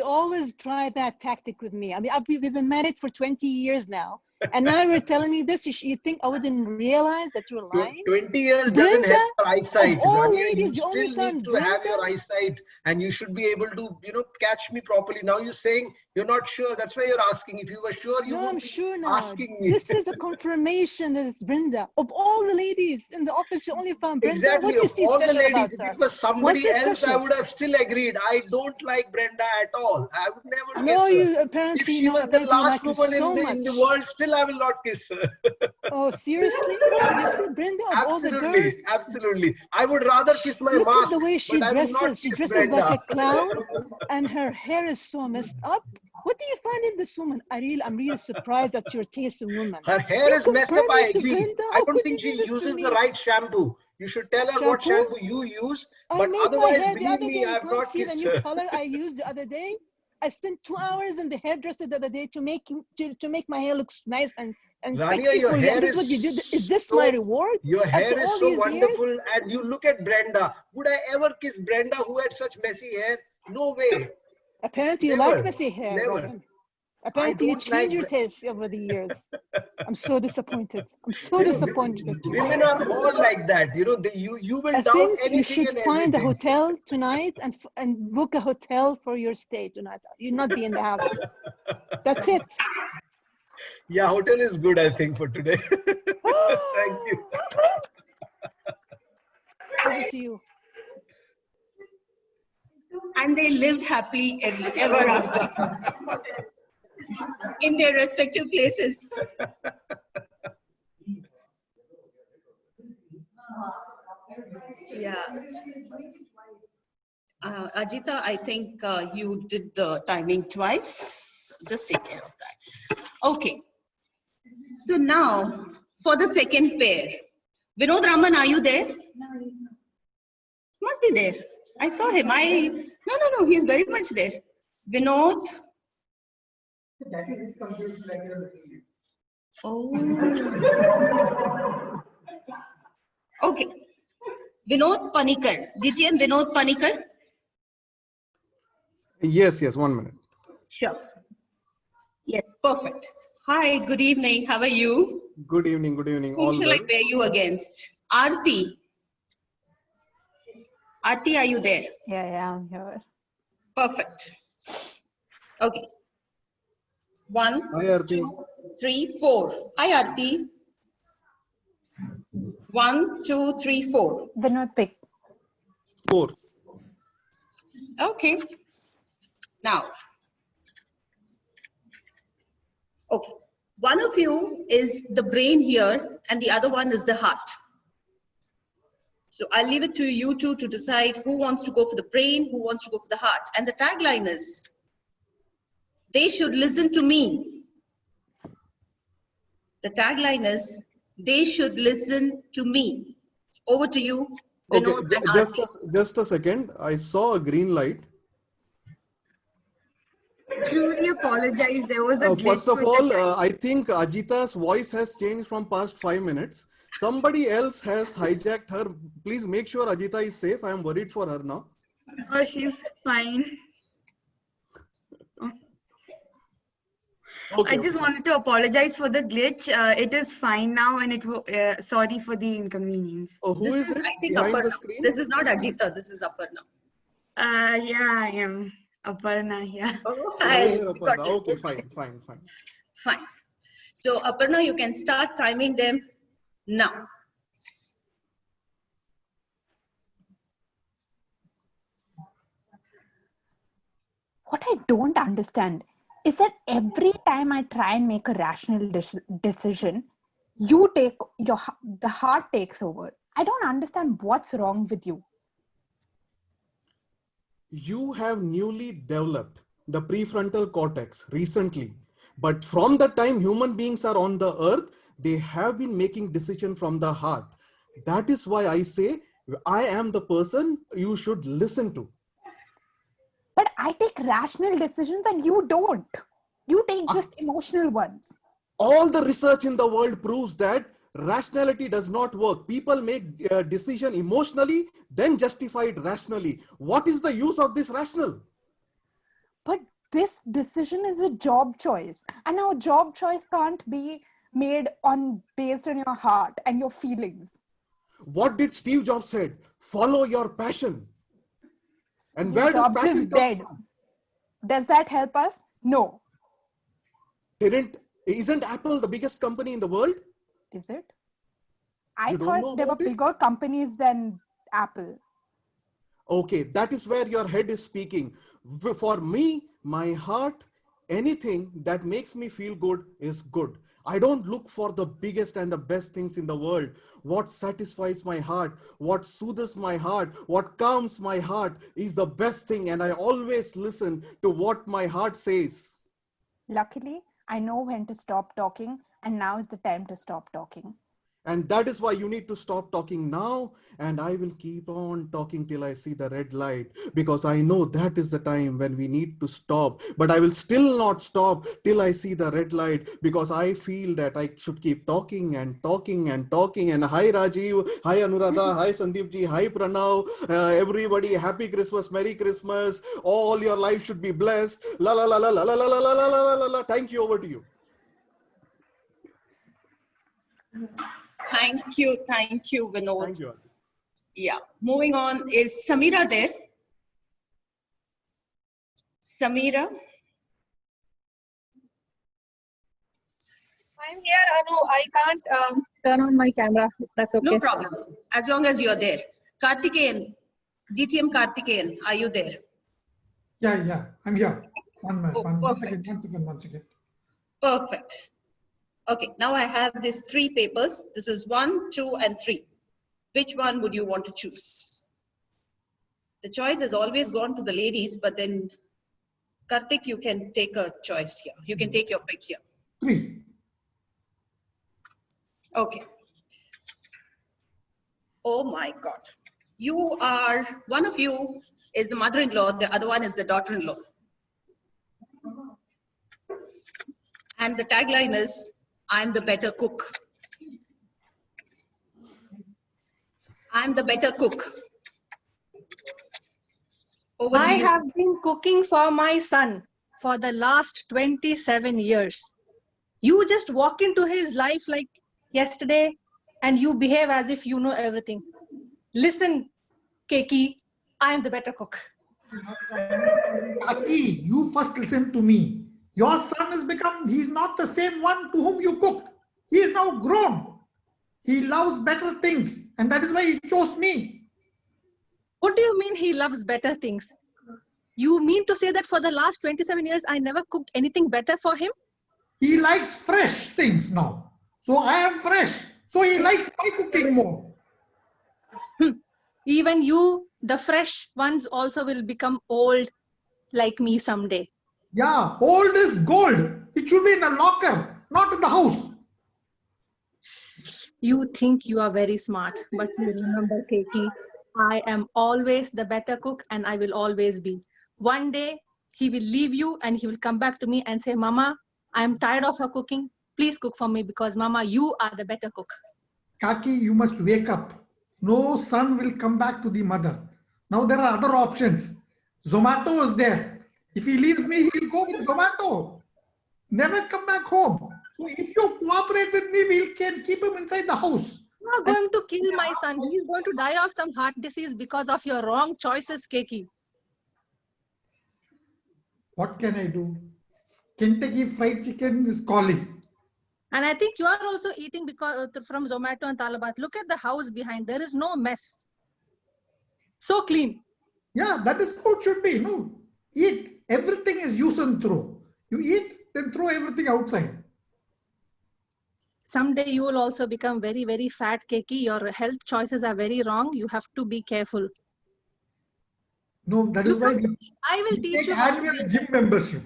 always try that tactic with me. I mean, we've been married for 20 years now. And now you're telling me this. You think I wouldn't realize that you're lying? 20 years Brenda, doesn't help your eyesight. of all Rania, ladies, you you only still need found to Brenda? have your eyesight and you should be able to, catch me properly. Now you're saying you're not sure. That's why you're asking. If you were sure, you No, I'm would be sure now. asking me. This is a confirmation that it's Brenda. Of all the ladies in the office, you only found Brenda. Exactly. What do you Of see all the special ladies, about if her? it was somebody What's else, I special? would have still agreed. I don't like Brenda at all. I would never No, kiss her. you apparently If she was the apparently you last like her woman so in the much. world, still I will not kiss her. Oh, seriously? Seriously, Brenda, of all the Absolutely, girls? absolutely. I would rather kiss my Look at mask, the way she but I will not dresses. She kiss dresses like Brenda. a clown, and her hair is so messed up. What do you find in this woman? I'm really surprised at your taste in women. Her hair You is messed up, compare I me to agree. Brenda? I How don't could think you she do this to uses the me? right shampoo. You should tell her what Shampoo? shampoo you use, I but made my otherwise, hair the believe other me, day. I You have can't not see the kissed new her. color I used the other day. I spent 2 hours in the hairdresser the other day to make my hair look nice and Rania, sexy your for you. hair And this is what you do. Is this my reward your after hair is all so these wonderful, years? and you look at Brenda. Would I ever kiss Brenda who had such messy hair? No way. Apparently, you Never. like messy hair, Never. Robin. I Apparently, you don't changed like. your taste over the years. I'm so disappointed. I'm so disappointed at you. Women are all like that. You will I doubt think anything you should and find a everything. hotel tonight and book a hotel for your stay tonight. You'll not be in the house. That's it. Yeah, hotel is good, I think, for today. Thank you. Over to you. And they lived happily ever after in their respective places. Yeah. Ajita, I think you did the timing twice. Just take care of that. Okay. So now for the second pair. Vinod Raman, are you there? Must be there. I saw him. No, he's very much there. Vinod. Oh. Okay. Vinod Panikar. DTM Vinod Panikar. Yes, 1 minute. Sure. Yes, perfect. Hi, good evening. How are you? Good evening. Who All shall well. I pair you against? Aarti. Aarti, are you there? Yeah, I'm here. Perfect. Okay. 1, Hi, Aarti. 2, 3, 4. Hi, Aarti. 1, 2, 3, 4. Vinod pick. 4. Okay. Now, okay. One of you is the brain here and the other one is the heart. So I'll leave it to you two to decide who wants to go for the brain, who wants to go for the heart. And the tagline is, they should listen to me. The tagline is, they should listen to me. Over to you, Vinod Okay, and Aarti. just a second. I saw a green light. Truly apologize. There was a glitch First of with the all, time. I think Ajita's voice has changed from past 5 minutes. Somebody else has hijacked her. Please make sure Ajita is safe. I am worried for her now. Oh, she's fine. Okay, I just wanted to apologize for the glitch. It is fine now, and sorry for the inconvenience. Oh, who is it I think behind the Aparna. screen? This is not Ajita, this is Aparna. Yeah, I am Aparna. Yeah. Oh, Aparna. Okay, fine. Fine. So Aparna, you can start timing them now. What I don't understand is that every time I try and make a rational decision, the heart takes over. I don't understand what's wrong with you. You have newly developed the prefrontal cortex recently, but from the time human beings are on the earth, they have been making decisions from the heart. That is why I say I am the person you should listen to. But I take rational decisions and you don't. You take just emotional ones. All the research in the world proves that rationality does not work. People make a decision emotionally, then justify it rationally. What is the use of this rational? But this decision is a job choice. And our job choice can't be made based on your heart and your feelings. What did Steve Jobs said? Follow your passion. And Steve where does Jobs passion is come dead. from? Does that help us? No. Isn't Apple the biggest company in the world? Is it? I You don't thought know there were about it? bigger companies than Apple. Okay, that is where your head is speaking. For me, my heart, anything that makes me feel good is good. I don't look for the biggest and the best things in the world. What satisfies my heart, what soothes my heart, what calms my heart is the best thing. And I always listen to what my heart says. Luckily, I know when to stop talking, and now is the time to stop talking. And that is why you need to stop talking now. And I will keep on talking till I see the red light, because I know that is the time when we need to stop. But I will still not stop till I see the red light, because I feel that I should keep talking and talking and talking. And hi Rajiv, hi Anuradha, hi Sandeep ji, hi Pranav, everybody, happy Christmas, Merry Christmas. All your life should be blessed. La la la la la la la la la la la la. Thank you, over to you. Thank you, Vinod. Thank you. Yeah, moving on, is Samira there? Samira? I'm here, Anu. I can't turn on my camera, if that's okay. No problem, as long as you're there. Karthikeyan, DTM Karthikeyan, are you there? Yeah, I'm here. One minute, Oh, one second. Perfect. Okay, now I have these 3 papers. This is 1, 2, and 3. Which one would you want to choose? The choice has always gone to the ladies, but then Karthik, you can take a choice here. You can take your pick here. 3. Okay. Oh my God. One of you is the mother-in-law, the other one is the daughter-in-law. And the tagline is, I'm the better cook. I'm the better cook. Over to I you. have been cooking for my son for the last 27 years. You just walk into his life like yesterday and you behave as if you know everything. Listen, Keki, I am the better cook. Aki, you first listen to me. Your son has become, he's not the same one to whom you cooked. He is now grown. He loves better things, and that is why he chose me. What do you mean he loves better things? You mean to say that for the last 27 years, I never cooked anything better for him? He likes fresh things now. So I am fresh. So he likes my cooking more. Even you, the fresh ones, also will become old like me someday. Yeah, old is gold. It should be in a locker, not in the house. You think you are very smart, but you remember, Keki, I am always the better cook and I will always be. One day, he will leave you and he will come back to me and say, Mama, I am tired of her cooking. Please cook for me because, Mama, you are the better cook. Kaki, you must wake up. No son will come back to the mother. Now there are other options. Zomato is there. If he leaves me, he'll go with Zomato. Never come back home. So if you cooperate with me, we can keep him inside the house. You are going to kill my son. He is going to die of some heart disease because of your wrong choices, Keki. What can I do? Kentucky Fried Chicken is calling. And I think you are also eating because from Zomato and Talabat. Look at the house behind. There is no mess. So clean. Yeah, that is how it should be. No, eat. Everything is use and throw. You eat, then throw everything outside. Someday you will also become very, very fat, Keki. Your health choices are very wrong. You have to be careful. No, that is why I will we teach take you how to annual be. gym membership.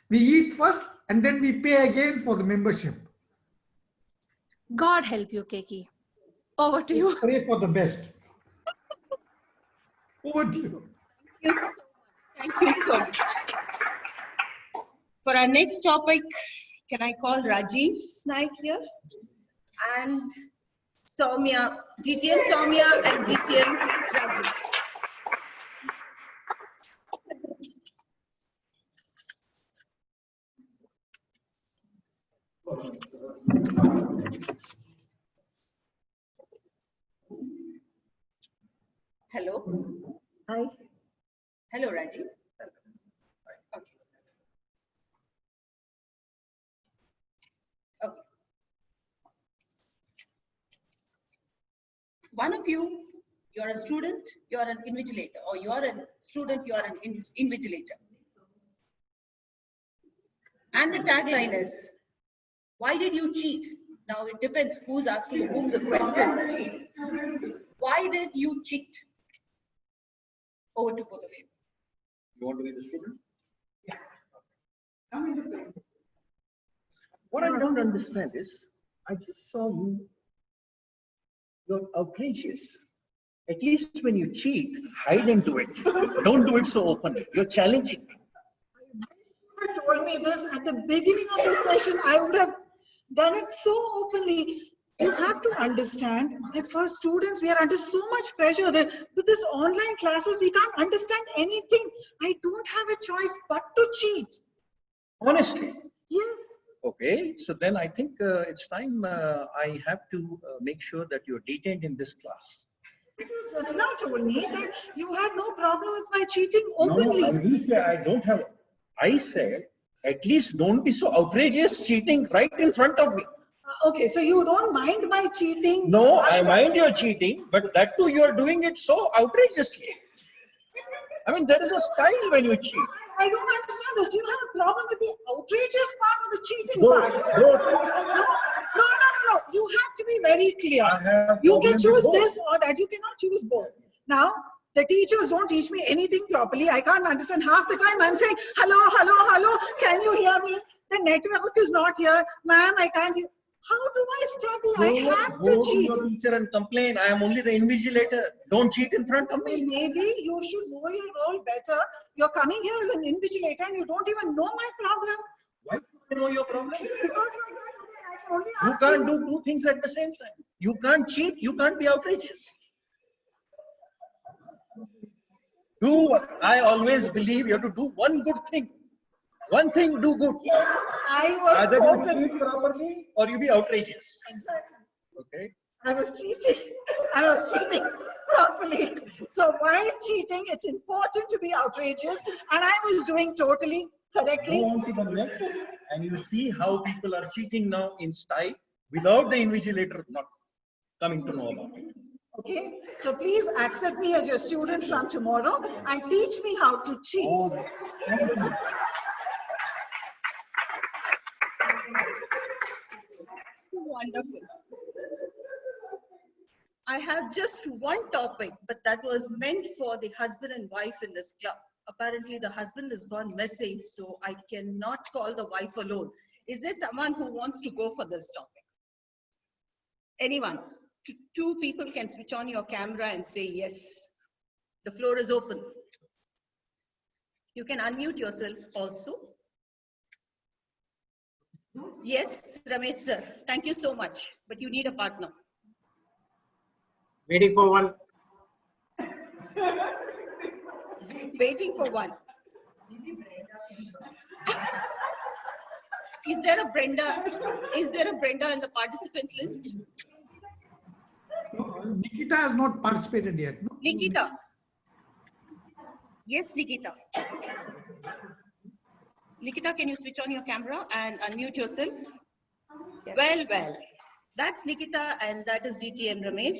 We eat first and then we pay again for the membership. God help you, Keki. Over to you. Pray for the best. Over to you. Thank you so much. For our next topic, can I call Rajiv Naik here? And Soumya, DTM Soumya and DTM Rajiv. Hello. Hi. Hello, Rajiv. Okay. Okay. One of you, you're a student, you're an invigilator, or you're a student, you're an invigilator. And the tagline is, why did you cheat? Now it depends who's asking whom the question. Why did you cheat? Over to both of you. You want to be the student? What I don't understand is, I just saw you're outrageous. At least when you cheat, hide into it. Don't do it so openly. You're challenging me. If you told me this at the beginning of the session, I would have done it so openly. You have to understand that for students, we are under so much pressure that with this online classes, we can't understand anything. I don't have a choice but to cheat. Honestly. Yes. Okay, so then I think it's time I have to make sure that you're detained in this class. You just now told me that you had no problem with my cheating openly. No, I didn't say I don't have. I said, at least don't be so outrageous cheating right in front of me. Okay, so you don't mind my cheating? No, I mind your cheating, but that too you are doing it so outrageously. I mean, there is a style when you cheat. I don't understand this. Do you have a problem with the outrageous part or the cheating Both, part? both. No. You have to be very clear. You can choose this or that. You cannot choose both. Now, the teachers don't teach me anything properly. I can't understand. Half the time I'm saying, hello, can you hear me? The network is not here. Ma'am, I can't hear. How do I study? I have to cheat. Go to your teacher and complain. I am only the invigilator. Don't cheat in front of me. Maybe you should know your role better. You're coming here as an invigilator and you don't even know my problem. Why do you know your problem? Because you can't do two things at the same time. You can't cheat. You can't be outrageous. I always believe you have to do one good thing. One thing, do good. I was either focused. you cheat properly or you be outrageous. Exactly. Okay. I was cheating. I was cheating properly. So while cheating, it's important to be outrageous. And I was doing totally correctly. Go on to the net and you see how people are cheating now in style without the invigilator not coming to know about it. Okay. So please accept me as your student from tomorrow and teach me how to cheat. Wonderful. I have just one topic, but that was meant for the husband and wife in this club. Apparently, the husband has gone missing, so I cannot call the wife alone. Is there someone who wants to go for this topic? Anyone? Two people can switch on your camera and say yes. The floor is open. You can unmute yourself also. Yes, Ramesh sir. Thank you so much. But you need a partner. Waiting for one. Waiting for one. Is there a Brenda? Is there a Brenda in the participant list? Nikita has not participated yet. No? Nikita. Yes, Nikita. Nikita, can you switch on your camera and unmute yourself? Yes. Well. That's Nikita and that is DTM Ramesh.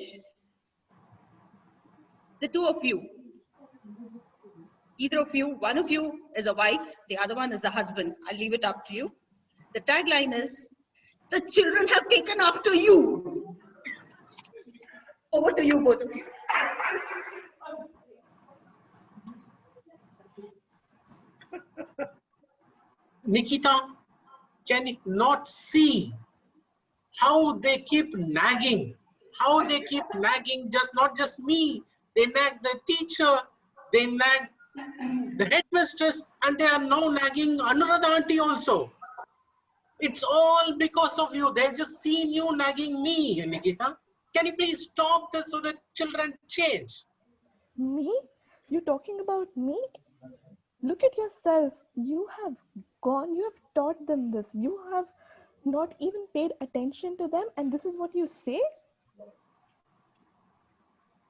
The two of you. Either of you, one of you is a wife, the other one is the husband. I'll leave it up to you. The tagline is, The children have taken after you. Over to you, both of you. Nikita, can you not see how they keep nagging? How they keep nagging, not just me. They nag the teacher, they nag the headmistress, and they are now nagging Anuradha auntie also. It's all because of you. They've just seen you nagging me, Nikita. Can you please stop this so that children change? Me? You're talking about me? Look at yourself. You have taught them this. You have not even paid attention to them, and this is what you say?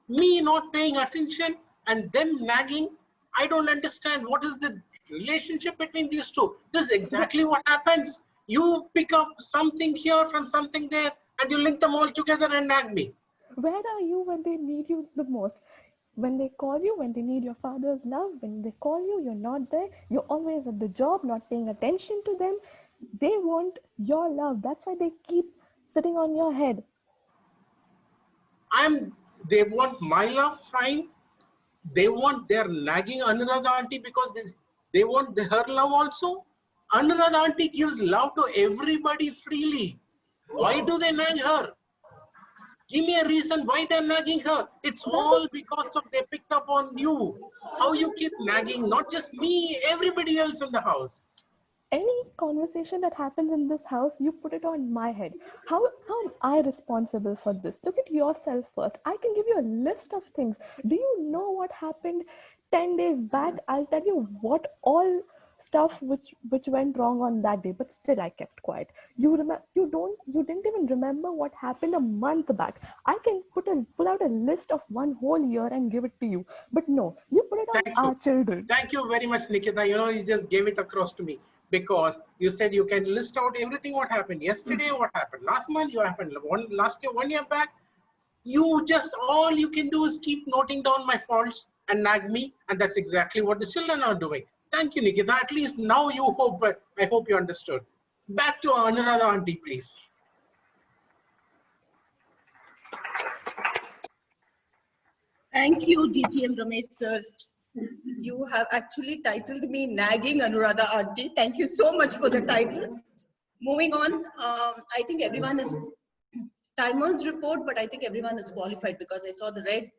Me not paying attention and them nagging? I don't understand. What is the relationship between these two? This is exactly what happens. You pick up something here from something there, and you link them all together and nag me. Where are you when they need you the most? When they call you, when they need your father's love, when they call you, you're not there. You're always at the job, not paying attention to them. They want your love. That's why they keep sitting on your head. They want my love, fine. They're nagging Anuradha auntie because they want her love also. Anuradha auntie gives love to everybody freely. Why do they nag her? Give me a reason why they're nagging her. It's all because of they picked up on you. How you keep nagging, not just me, everybody else in the house. Any conversation that happens in this house, you put it on my head. How am I responsible for this? Look at yourself first. I can give you a list of things. Do you know what happened 10 days back? I'll tell you what all stuff which went wrong on that day, but still I kept quiet. You didn't even remember what happened a month back. I can pull out a list of one whole year and give it to you, but no, you put it on our children. Thank you very much, Nikita. You just gave it across to me because you said you can list out everything what happened yesterday, what happened last month, what happened last year, 1 year back. All you can do is keep noting down my faults and nag me, and that's exactly what the children are doing. Thank you, Nikita. At least now I hope you understood. Back to Anuradha auntie, please. Thank you, DTM Ramesh sir. You have actually titled me Nagging Anuradha auntie. Thank you so much for the title. Moving on, I think everyone is timers report, but I think everyone is qualified because I saw the red.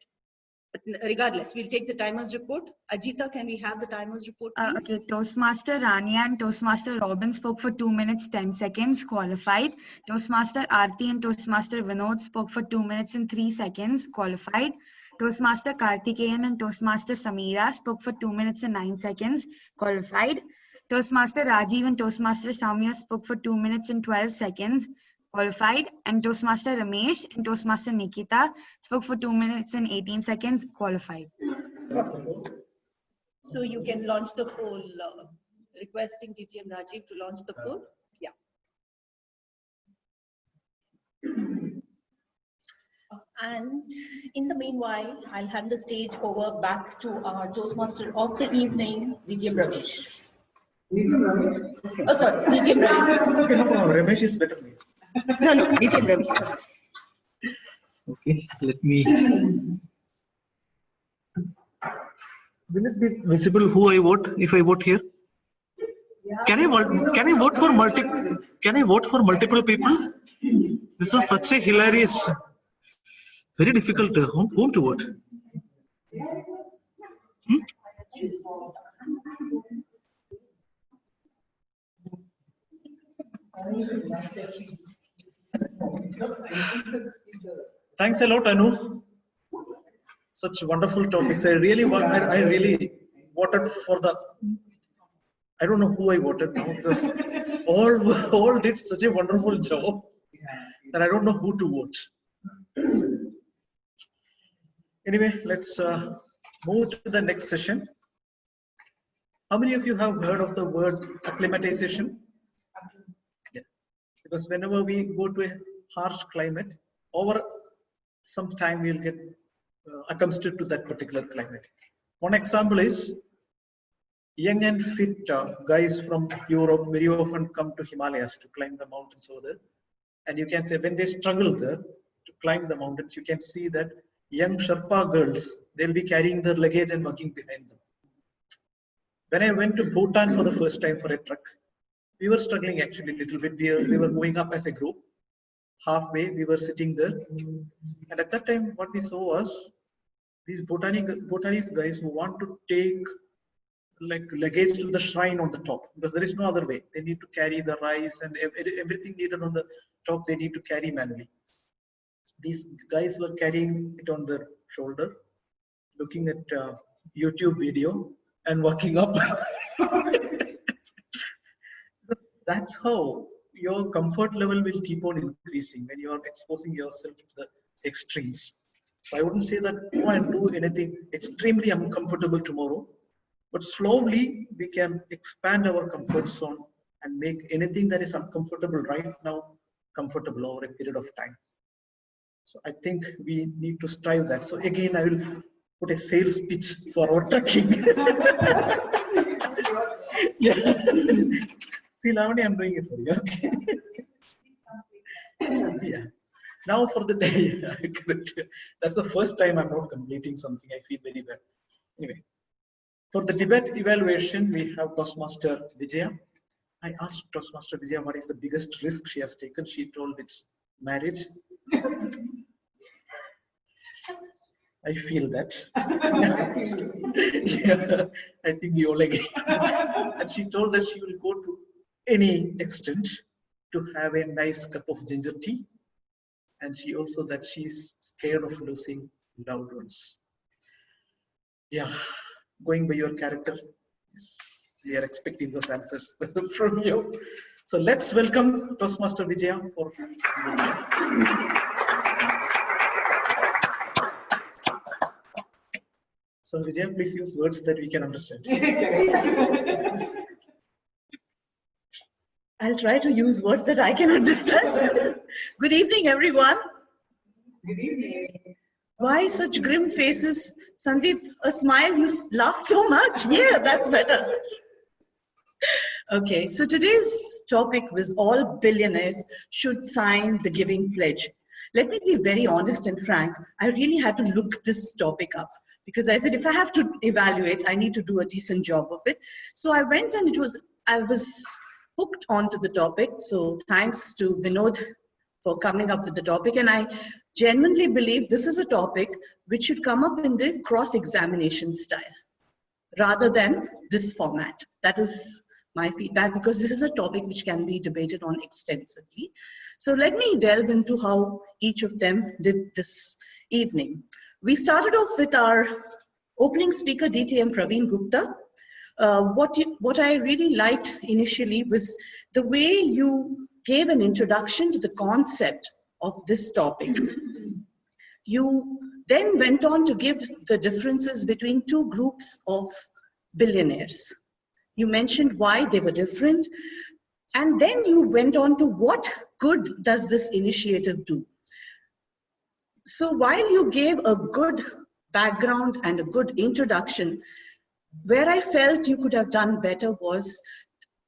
But regardless, we'll take the timers report. Ajita, can we have the timers report, please? Okay, Toastmaster Rania and Toastmaster Robin spoke for 2 minutes 10 seconds, qualified. Toastmaster Aarti and Toastmaster Vinod spoke for 2 minutes and 3 seconds, qualified. Toastmaster Karthikeyan and Toastmaster Samira spoke for 2 minutes and 9 seconds, qualified. Toastmaster Rajiv and Toastmaster Samya spoke for 2 minutes and 12 seconds, qualified. And Toastmaster Ramesh and Toastmaster Nikita spoke for 2 minutes and 18 seconds, qualified. So you can launch the poll, requesting DTM Rajiv to launch the poll. Yeah. And in the meanwhile, I'll hand the stage over back to our Toastmaster of the evening, DTM Ramesh. Oh, sorry, DTM Ramesh. Okay, no problem. Ramesh is better. No, DTM Ramesh. Okay, let me. Will it be visible who I vote if I vote here? Can I vote? Can I vote for Can I vote for multiple people? This is such a hilarious. Very difficult. Whom to vote? Thanks a lot, Anu. Such wonderful topics. I really voted for the. I don't know who I voted now because all did such a wonderful job that I don't know who to vote. Anyway, let's move to the next session. How many of you have heard of the word acclimatization? Yeah. Because whenever we go to a harsh climate, over some time we'll get accustomed to that particular climate. One example is young and fit guys from Europe very often come to Himalayas to climb the mountains over there. And you can say when they struggle there to climb the mountains, you can see that young Sherpa girls, they'll be carrying their luggage and walking behind them. When I went to Bhutan for the first time for a trek, we were struggling actually a little bit. We were going up as a group. Halfway, we were sitting there. And at that time, what we saw was these Bhutanese guys who want to take like luggage to the shrine on the top, because there is no other way. They need to carry the rice and everything needed on the top, they need to carry manually. These guys were carrying it on their shoulder, looking at YouTube video and walking up. That's how your comfort level will keep on increasing when you are exposing yourself to the extremes. So I wouldn't say that go and do anything extremely uncomfortable tomorrow, but slowly we can expand our comfort zone and make anything that is uncomfortable right now comfortable over a period of time. So I think we need to strive that. So again, I will put a sales pitch for our trekking. Yeah. See, Lavani, I'm doing it for you. Okay. Yeah. Now for the day. That's the first time I'm not completing something. I feel very bad. Anyway, for the debate evaluation, we have Toastmaster Vijaya. I asked Toastmaster Vijaya what is the biggest risk she has taken. She told it's marriage. I feel that. Yeah, I think we all agree. And she told that she will go to any extent to have a nice cup of ginger tea. And she also that she's scared of losing loved ones. Yeah, going by your character, we are expecting those answers from you. So let's welcome Toastmaster Vijaya for. So Vijay, please use words that we can understand. I'll try to use words that I can understand. Good evening, everyone. Good evening. Why such grim faces? Sandeep, a smile, you laughed so much. Yeah, that's better. Okay, so today's topic was all billionaires should sign the giving pledge. Let me be very honest and frank. I really had to look this topic up because I said, if I have to evaluate, I need to do a decent job of it. So I went and I was hooked onto the topic. So thanks to Vinod for coming up with the topic. And I genuinely believe this is a topic which should come up in the cross-examination style rather than this format. That is my feedback because this is a topic which can be debated on extensively. So let me delve into how each of them did this evening. We started off with our opening speaker, DTM Praveen Gupta. What I really liked initially was the way you gave an introduction to the concept of this topic. You then went on to give the differences between two groups of billionaires. You mentioned why they were different, and then you went on to what good does this initiative do. So while you gave a good background and a good introduction, where I felt you could have done better was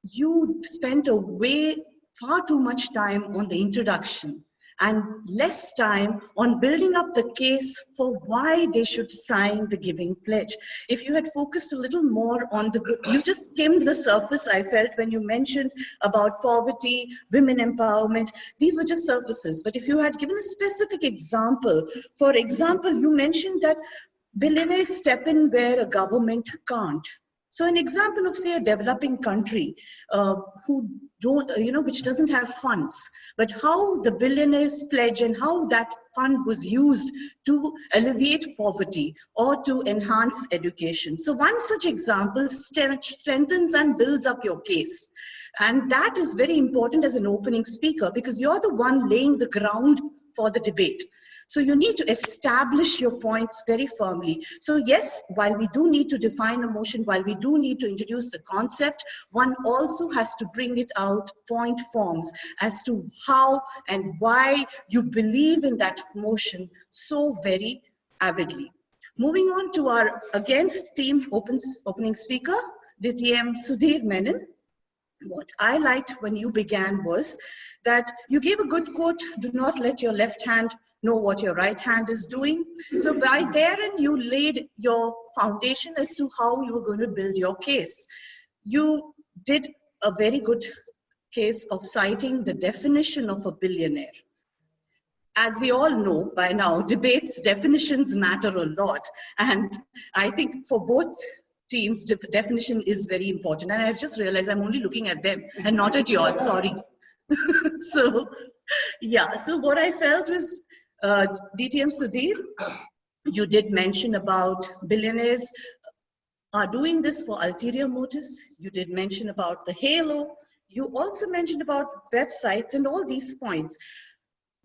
you spent far too much time on the introduction and less time on building up the case for why they should sign the giving pledge. If you had focused a little more on you just skimmed the surface, I felt, when you mentioned about poverty, women empowerment, these were just surfaces. But if you had given a specific example, for example, you mentioned that billionaires step in where a government can't. So an example of, say, a developing country which doesn't have funds, but how the billionaires pledge and how that fund was used to alleviate poverty or to enhance education. So one such example strengthens and builds up your case. And that is very important as an opening speaker because you're the one laying the ground for the debate. So you need to establish your points very firmly. So yes, while we do need to define a motion, while we do need to introduce the concept, one also has to bring it out point forms as to how and why you believe in that motion so very avidly. Moving on to our against team opening speaker, DTM Sudhir Menon. What I liked when you began was that you gave a good quote, do not let your left hand know what your right hand is doing. So by therein, you laid your foundation as to how you were going to build your case. You did a very good case of citing the definition of a billionaire. As we all know by now, debates, definitions matter a lot. And I think for both teams, definition is very important. And I've just realized I'm only looking at them and not at you all, sorry. So, yeah, so what I felt was, DTM Sudhir, you did mention about billionaires are doing this for ulterior motives. You did mention about the halo. You also mentioned about websites and all these points.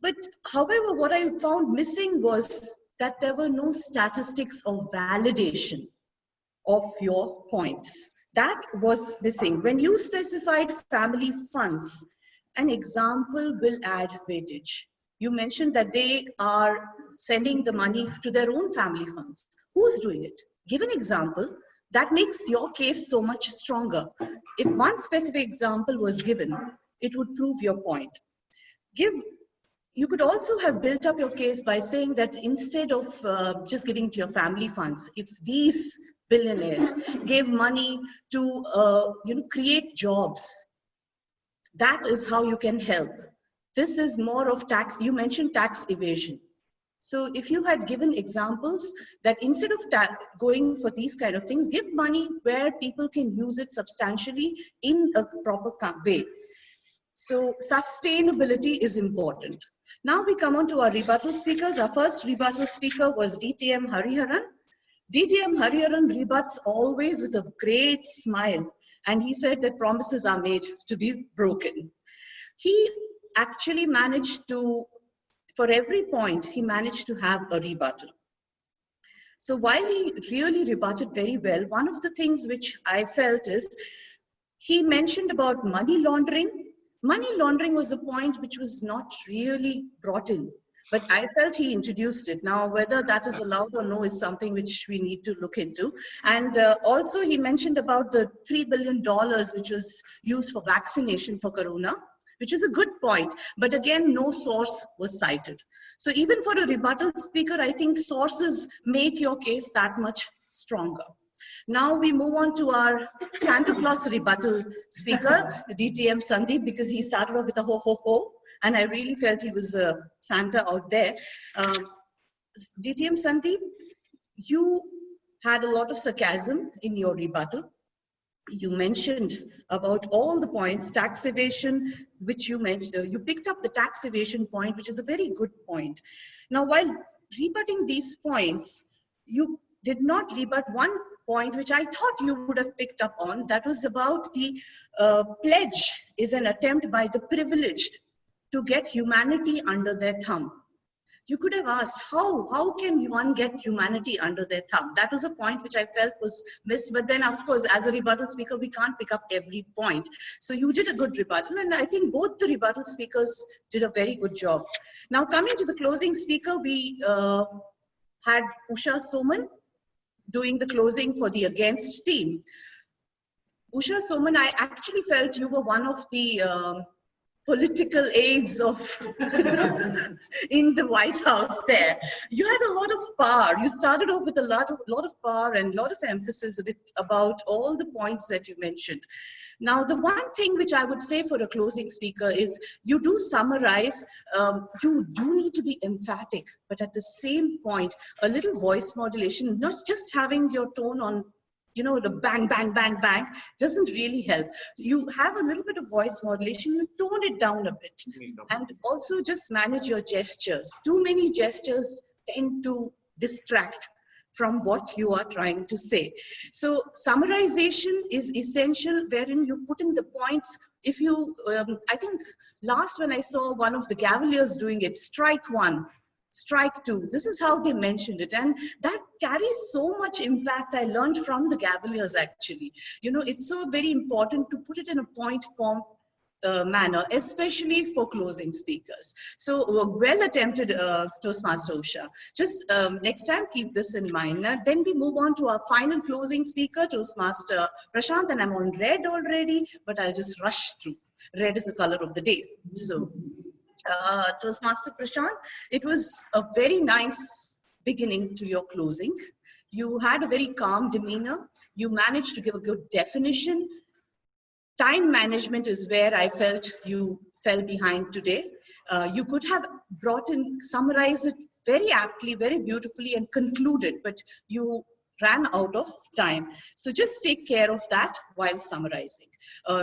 But however, what I found missing was that there were no statistics or validation of your points. That was missing. When you specified family funds, an example will add weightage. You mentioned that they are sending the money to their own family funds. Who's doing it? Give an example. That makes your case so much stronger. If one specific example was given, it would prove your point. You could also have built up your case by saying that instead of just giving to your family funds, if these billionaires gave money to create jobs, that is how you can help. This is more of tax. You mentioned tax evasion. So if you had given examples that instead of going for these kind of things, give money where people can use it substantially in a proper way. So sustainability is important. Now we come on to our rebuttal speakers. Our first rebuttal speaker was DTM Hariharan. DTM Hariharan rebuts always with a great smile. And he said that promises are made to be broken. He actually managed to, for every point, he managed to have a rebuttal. So while he really rebutted very well, one of the things which I felt is, he mentioned about money laundering. Money laundering was a point which was not really brought in, but I felt he introduced it. Now, whether that is allowed or no is something which we need to look into. And also he mentioned about the $3 billion which was used for vaccination for Corona, which is a good point. But again, no source was cited. So even for a rebuttal speaker, I think sources make your case that much stronger. Now we move on to our Santa Claus rebuttal speaker, DTM Sandeep, because he started off with a ho, ho, ho. And I really felt he was a Santa out there. DTM Sandeep, you had a lot of sarcasm in your rebuttal. You mentioned about all the points, tax evasion, which you mentioned, you picked up the tax evasion point, which is a very good point. Now, while rebutting these points, you did not rebut one point which I thought you would have picked up on. That was about the pledge is an attempt by the privileged to get humanity under their thumb. You could have asked, how can one get humanity under their thumb? That was a point which I felt was missed. But then, of course, as a rebuttal speaker, we can't pick up every point. So you did a good rebuttal. And I think both the rebuttal speakers did a very good job. Now, coming to the closing speaker, we had Usha Soman doing the closing for the against team. Usha Soman, I actually felt you were one of the political aides of in the White House there. You had a lot of power. You started off with a lot of power and a lot of emphasis about all the points that you mentioned. Now, the one thing which I would say for a closing speaker is you do summarize, you do need to be emphatic, but at the same point, a little voice modulation, not just having your tone on, you know, the bang, bang, bang, bang, doesn't really help. You have a little bit of voice modulation, you tone it down a bit. And also just manage your gestures. Too many gestures tend to distract from what you are trying to say. So summarization is essential, wherein you put in the points. If you, I think last when I saw one of the Cavaliers doing it, strike one, strike two. This is how they mentioned it. And that carries so much impact. I learned from the Cavaliers actually. You know, it's so very important to put it in a point form manner, especially for closing speakers. So well attempted, Toastmaster Usha. Just next time, keep this in mind. Then we move on to our final closing speaker, Toastmaster Prashant, and I'm on red already, but I'll just rush through. Red is the color of the day. So Toastmaster Prashant, it was a very nice beginning to your closing. You had a very calm demeanor. You managed to give a good definition. Time management is where I felt you fell behind today. You could have summarized it very aptly, very beautifully, and concluded, but you ran out of time. So just take care of that while summarizing.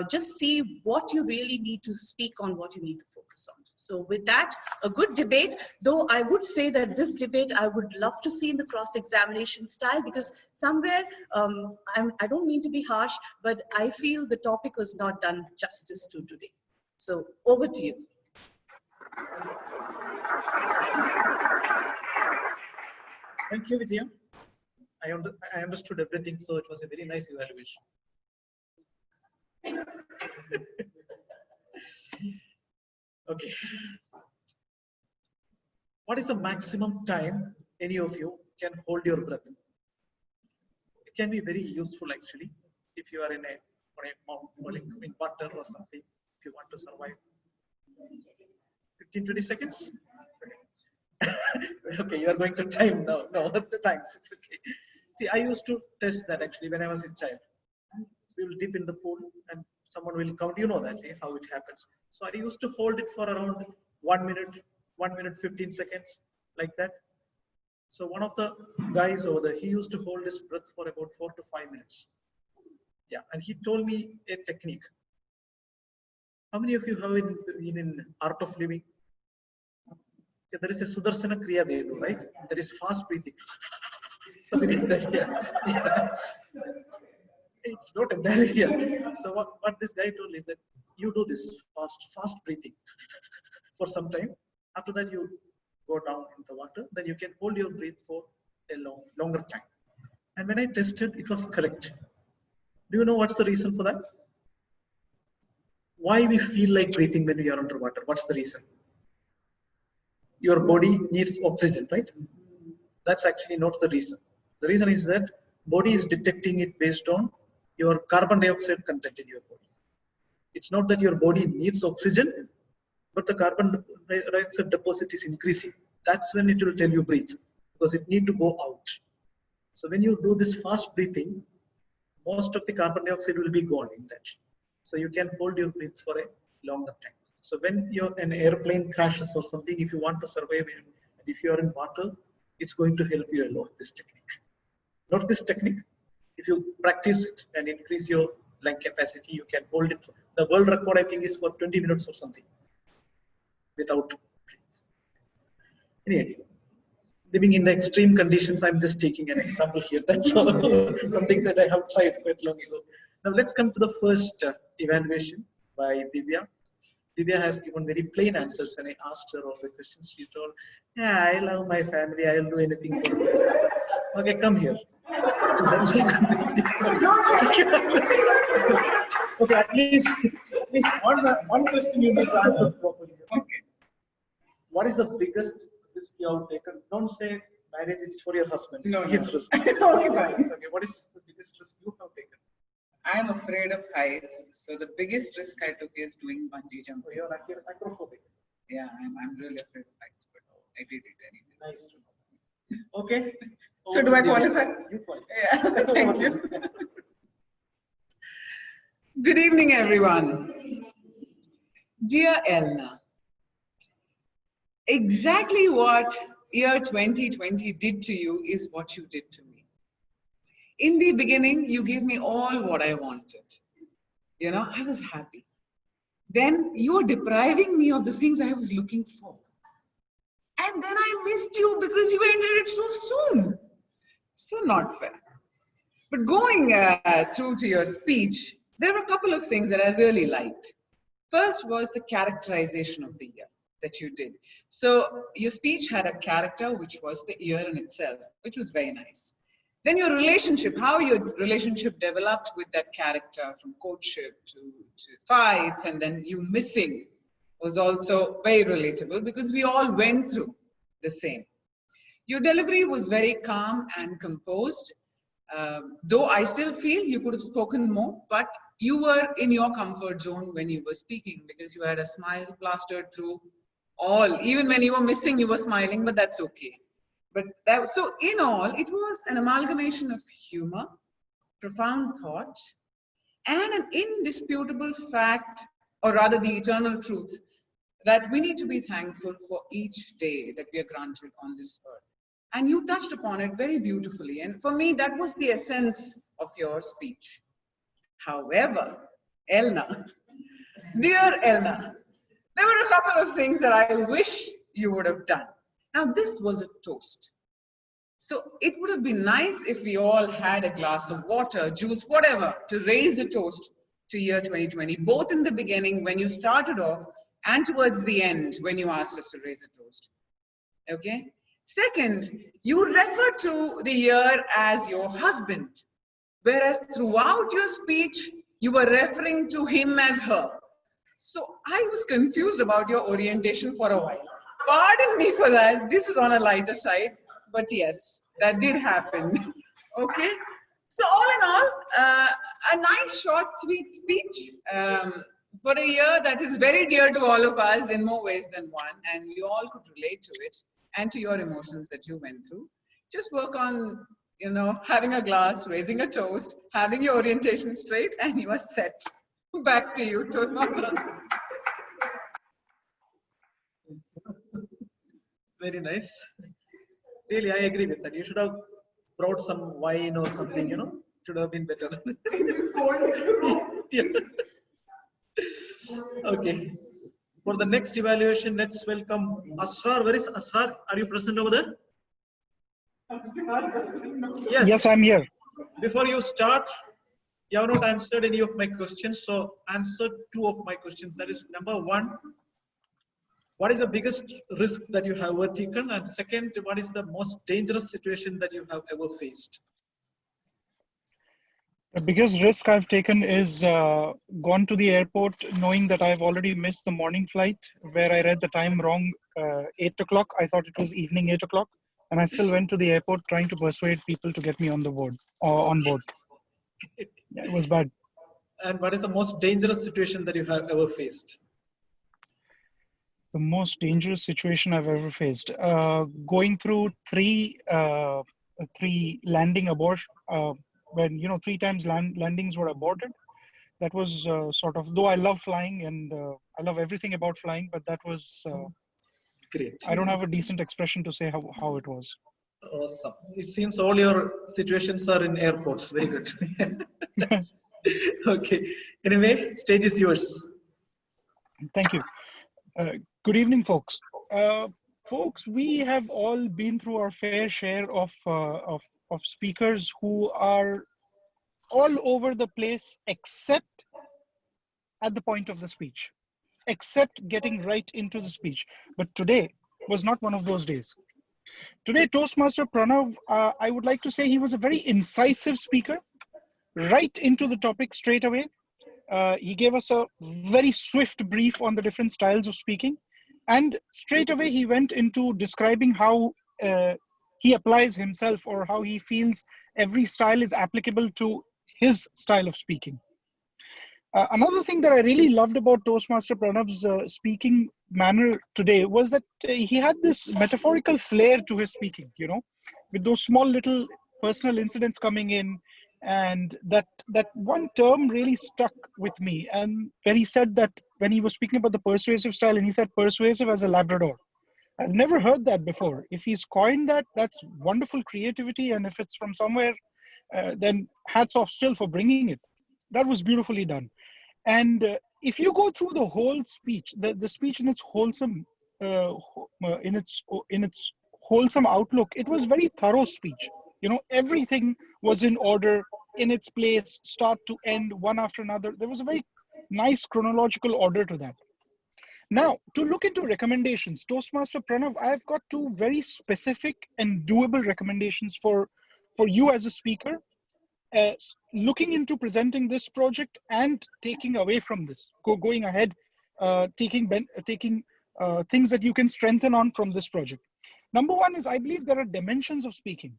Just see what you really need to speak on, what you need to focus on. So with that, a good debate, though I would say that this debate I would love to see in the cross-examination style, because somewhere, I don't mean to be harsh, but I feel the topic was not done justice to today. So over to you. Thank you, Vijaya. I understood everything, so it was a very nice evaluation. Okay. What is the maximum time any of you can hold your breath? It can be very useful actually if you are in water or something, if you want to survive. 15-20 seconds? Okay, you are going to time now. No, thanks. It's okay. See, I used to test that actually when I was a child. We will dip in the pool and someone will count. You know that, how it happens. So I used to hold it for around 1 minute, 15 seconds, like that. So one of the guys over there, he used to hold his breath for about 4 to 5 minutes. Yeah, and he told me a technique. How many of you have been in Art of Living? Yeah, there is a Sudarsana Kriya they do, right? There is fast breathing. Something like that, yeah. It's not entirely here. So what this guy told is that you do this fast breathing for some time. After that, you go down in the water. Then you can hold your breath for a longer time. And when I tested, it was correct. Do you know what's the reason for that? Why we feel like breathing when we are underwater? What's the reason? Your body needs oxygen, right? That's actually not the reason. The reason is that body is detecting it based on your carbon dioxide content in your body. It's not that your body needs oxygen, but the carbon dioxide deposit is increasing. That's when it will tell you breathe, because it need to go out. So when you do this fast breathing, most of the carbon dioxide will be gone in that. So you can hold your breath for a longer time. So when an airplane crashes or something, if you want to survive, and if you are in water, it's going to help you a lot, this technique. Not this technique. If you practice it and increase your lung capacity, you can hold it. The world record, I think, is for 20 minutes or something without breath. Anyway, living in the extreme conditions, I'm just taking an example here. That's all. Something that I have tried quite long ago. Now let's come to the first evaluation by Divya. Divya has given very plain answers. When I asked her all the questions, she told, yeah, I love my family. I'll do anything for this. Okay, come here. So let's look at okay, at least one question you need to answer properly. Okay. What is the biggest risk you have taken? Don't say marriage is for your husband. No, his risk. Okay, what is the biggest risk you have taken? I'm afraid of heights, so the biggest risk I took is doing bungee jumping. So you're acrophobic. Yeah, I'm really afraid of heights, but I did it anyway. Nice. Okay. So do I qualify? You qualify. Yeah, thank you. Good evening, everyone. Dear Elna, exactly what year 2020 did to you is what you did to me. In the beginning, you gave me all what I wanted. You know, I was happy. Then you were depriving me of the things I was looking for. And then I missed you because you ended it so soon. So not fair. But going through to your speech, there were a couple of things that I really liked. First was the characterization of the year that you did. So your speech had a character, which was the year in itself, which was very nice. Then your relationship, how your relationship developed with that character, from courtship to fights, and then you missing, was also very relatable because we all went through the same. Your delivery was very calm and composed. Though I still feel you could have spoken more, but you were in your comfort zone when you were speaking because you had a smile plastered through all. Even when you were missing, you were smiling, but that's okay. But so in all, it was an amalgamation of humor, profound thoughts, and an indisputable fact, or rather the eternal truth, that we need to be thankful for each day that we are granted on this earth. And you touched upon it very beautifully. And for me, that was the essence of your speech. However, Elna, dear Elna, there were a couple of things that I wish you would have done. Now, this was a toast. So it would have been nice if we all had a glass of water, juice, whatever, to raise a toast to year 2020, both in the beginning when you started off and towards the end when you asked us to raise a toast. Okay? Second, you refer to the year as your husband, whereas throughout your speech, you were referring to him as her. So I was confused about your orientation for a while. Pardon me for that. This is on a lighter side, but yes, that did happen. Okay. So all in all, a nice, short, sweet speech for a year that is very dear to all of us in more ways than one, and we all could relate to it and to your emotions that you went through. Just work on, having a glass, raising a toast, having your orientation straight, and you are set. Back to you, Toastmaster. Very nice. Really, I agree with that. You should have brought some wine or something, should have been better. Yeah. Okay. For the next evaluation, let's welcome Asrar. Where is Asrar? Are you present over there? Yes. Yes, I'm here. Before you start, you have not answered any of my questions, so answer two of my questions. That is, number one, what is the biggest risk that you have ever taken? And second, what is the most dangerous situation that you have ever faced? The biggest risk I've taken is gone to the airport knowing that I've already missed the morning flight, where I read the time wrong, 8 o'clock. I thought it was evening 8 o'clock. And I still went to the airport trying to persuade people to get me on board. Yeah, it was bad. And what is the most dangerous situation that you have ever faced? The most dangerous situation I've ever faced. Going through three landing abortion, when 3 times landings were aborted. That was sort of, though I love flying and I love everything about flying, but that was great. I don't have a decent expression to say how it was. Awesome. It seems all your situations are in airports. Very good. Okay. Anyway, stage is yours. Thank you. Good evening, folks. Folks, we have all been through our fair share of speakers who are all over the place, except at the point of the speech, except getting right into the speech. But today was not one of those days. Today, Toastmaster Pranav, I would like to say he was a very incisive speaker, right into the topic straight away. He gave us a very swift brief on the different styles of speaking. And straight away, he went into describing how he applies himself, or how he feels every style is applicable to his style of speaking. Another thing that I really loved about Toastmaster Pranav's speaking manner today was that he had this metaphorical flair to his speaking, with those small little personal incidents coming in. And that one term really stuck with me. And where he said that when he was speaking about the persuasive style, and he said persuasive as a Labrador. I've never heard that before. If he's coined that, that's wonderful creativity. And if it's from somewhere, then hats off still for bringing it. That was beautifully done. And if you go through the whole speech, the speech in its wholesome, in its wholesome outlook, it was very thorough speech. Everything was in order, in its place, start to end, one after another. There was a very nice chronological order to that. Now, to look into recommendations, Toastmaster Pranav, I've got two very specific and doable recommendations for for you as a speaker, looking into presenting this project and taking away from this, going ahead, taking things that you can strengthen on from this project. Number one is, I believe there are dimensions of speaking.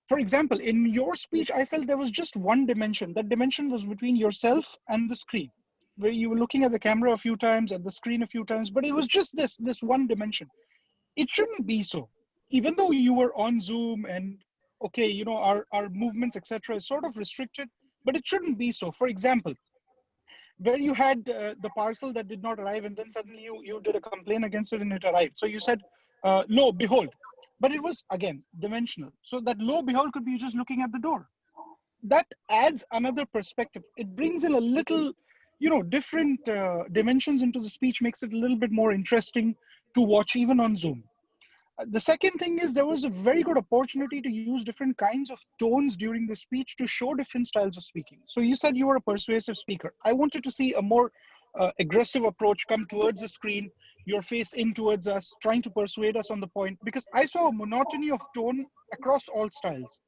For example, in your speech, I felt there was just one dimension. That dimension was between yourself and the screen, where you were looking at the camera a few times, at the screen a few times, but it was just this one dimension. It shouldn't be so. Even though you were on Zoom and, okay, you know, our movements, etc., is sort of restricted, but it shouldn't be so. For example, where you had the parcel that did not arrive, and then suddenly you did a complaint against it and it arrived. So you said, lo, behold. But it was, again, dimensional. So that lo, behold could be just looking at the door. That adds another perspective. It brings in a little, you know, different dimensions into the speech, makes it a little bit more interesting to watch even on Zoom. The second thing is, there was a very good opportunity to use different kinds of tones during the speech to show different styles of speaking. So you said you were a persuasive speaker. I wanted to see a more aggressive approach come towards the screen, your face in towards us, trying to persuade us on the point, because I saw a monotony of tone across all styles.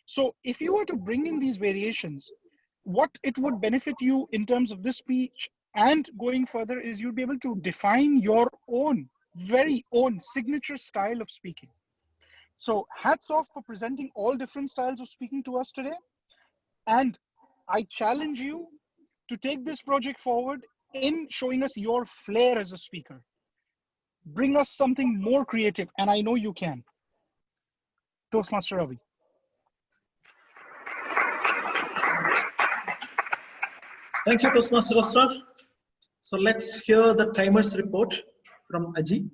So if you were to bring in these variations, what it would benefit you in terms of this speech and going further is you'd be able to define your own, very own signature style of speaking. So hats off for presenting all different styles of speaking to us today. And I challenge you to take this project forward in showing us your flair as a speaker. Bring us something more creative, and I know you can. Toastmaster Ravi. Thank you, Toastmaster Asrar. So let's hear the timers report from Aji.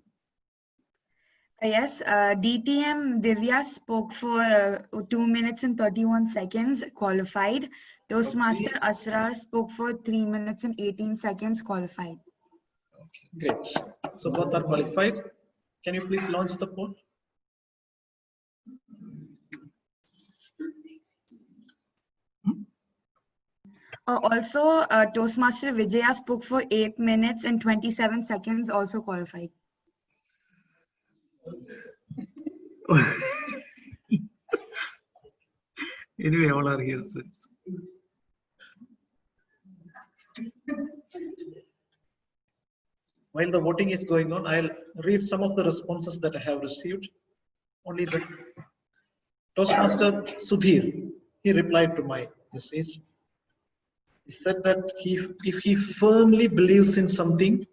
Yes, DTM Divya spoke for 2 minutes and 31 seconds, qualified. Toastmaster Asrar spoke for 3 minutes and 18 seconds, qualified. Okay, great. So both are qualified. Can you please launch the poll? Also, Toastmaster Vijaya spoke for 8 minutes and 27 seconds, also qualified. Anyway, all are here. So while the voting is going on, I'll read some of the responses that I have received. Only the Toastmaster Sudhir, he replied to my message. He said that if he firmly believes in something,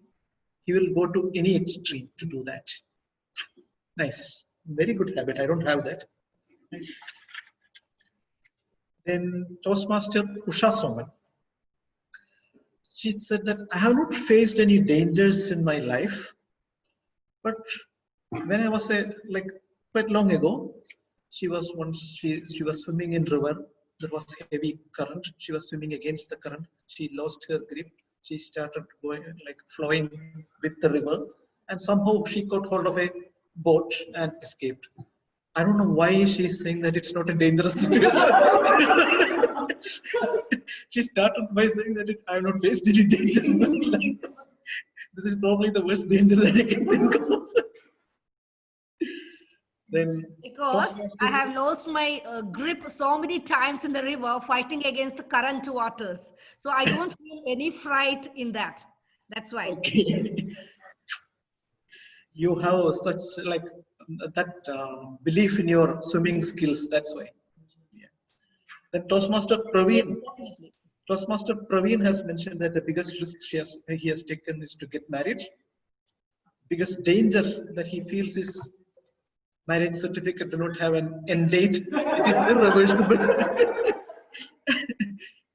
he will go to any extreme to do that. Nice. Very good habit. I don't have that. Nice. Then Toastmaster Usha Soman. She said that I have not faced any dangers in my life, but when I was quite long ago, she was swimming in river. There was heavy current. She was swimming against the current. She lost her grip. She started going flowing with the river, and somehow she got hold of a boat and escaped. I don't know why she's saying that it's not a dangerous situation. She started by saying that I have not faced any danger in my life. This is probably the worst danger that I can think of. Then, because I have lost my grip so many times in the river fighting against the current waters. So I don't feel any fright in that. That's why. Okay. You have such that belief in your swimming skills. That's why. Yeah. Then Toastmaster Praveen. Toastmaster Praveen has mentioned that the biggest risk he has taken is to get married. Biggest danger that he feels is marriage certificate do not have an end date. It is irreversible.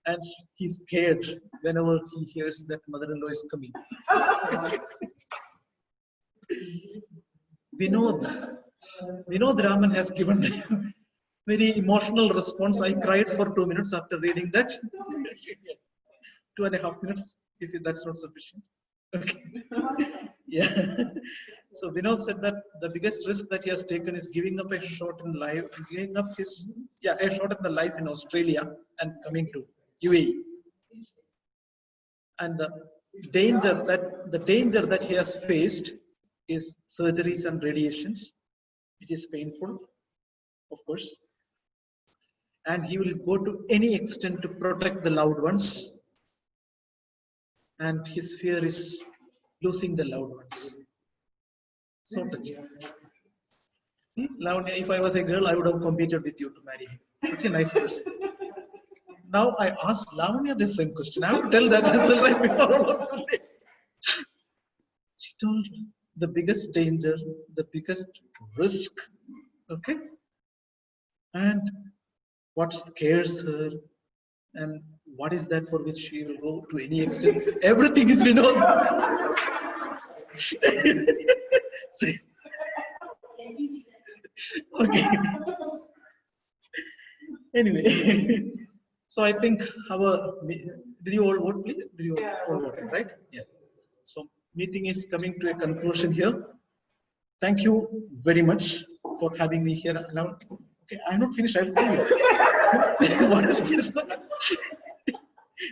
And he's scared whenever he hears that mother-in-law is coming. Vinod Raman has given a very emotional response. I cried for 2 minutes after reading that. 2.5 minutes, if that's not sufficient. Okay. Yeah. So Vinod said that the biggest risk that he has taken is giving up a shot in life, giving up a shot at the life in Australia and coming to UAE. And the danger that he has faced is surgeries and radiations, which is painful, of course. and he will go to any extent to protect the loved ones. And his fear is losing the loved ones. So touching. See, Lavanya, if I was a girl, I would have competed with you to marry him. Such a nice person. Now I asked Lavanya the same question. I would tell that as well right before all of you. She told the biggest danger, the biggest risk, okay? And what scares her, and what is that for which she will go to any extent. Everything is, See. Okay. Anyway, so I think did you all vote, please? Did you all vote, right? Yeah. So meeting is coming to a conclusion here. Thank you very much for having me here. Now, okay, I'm not finished. I'll tell you. What is this?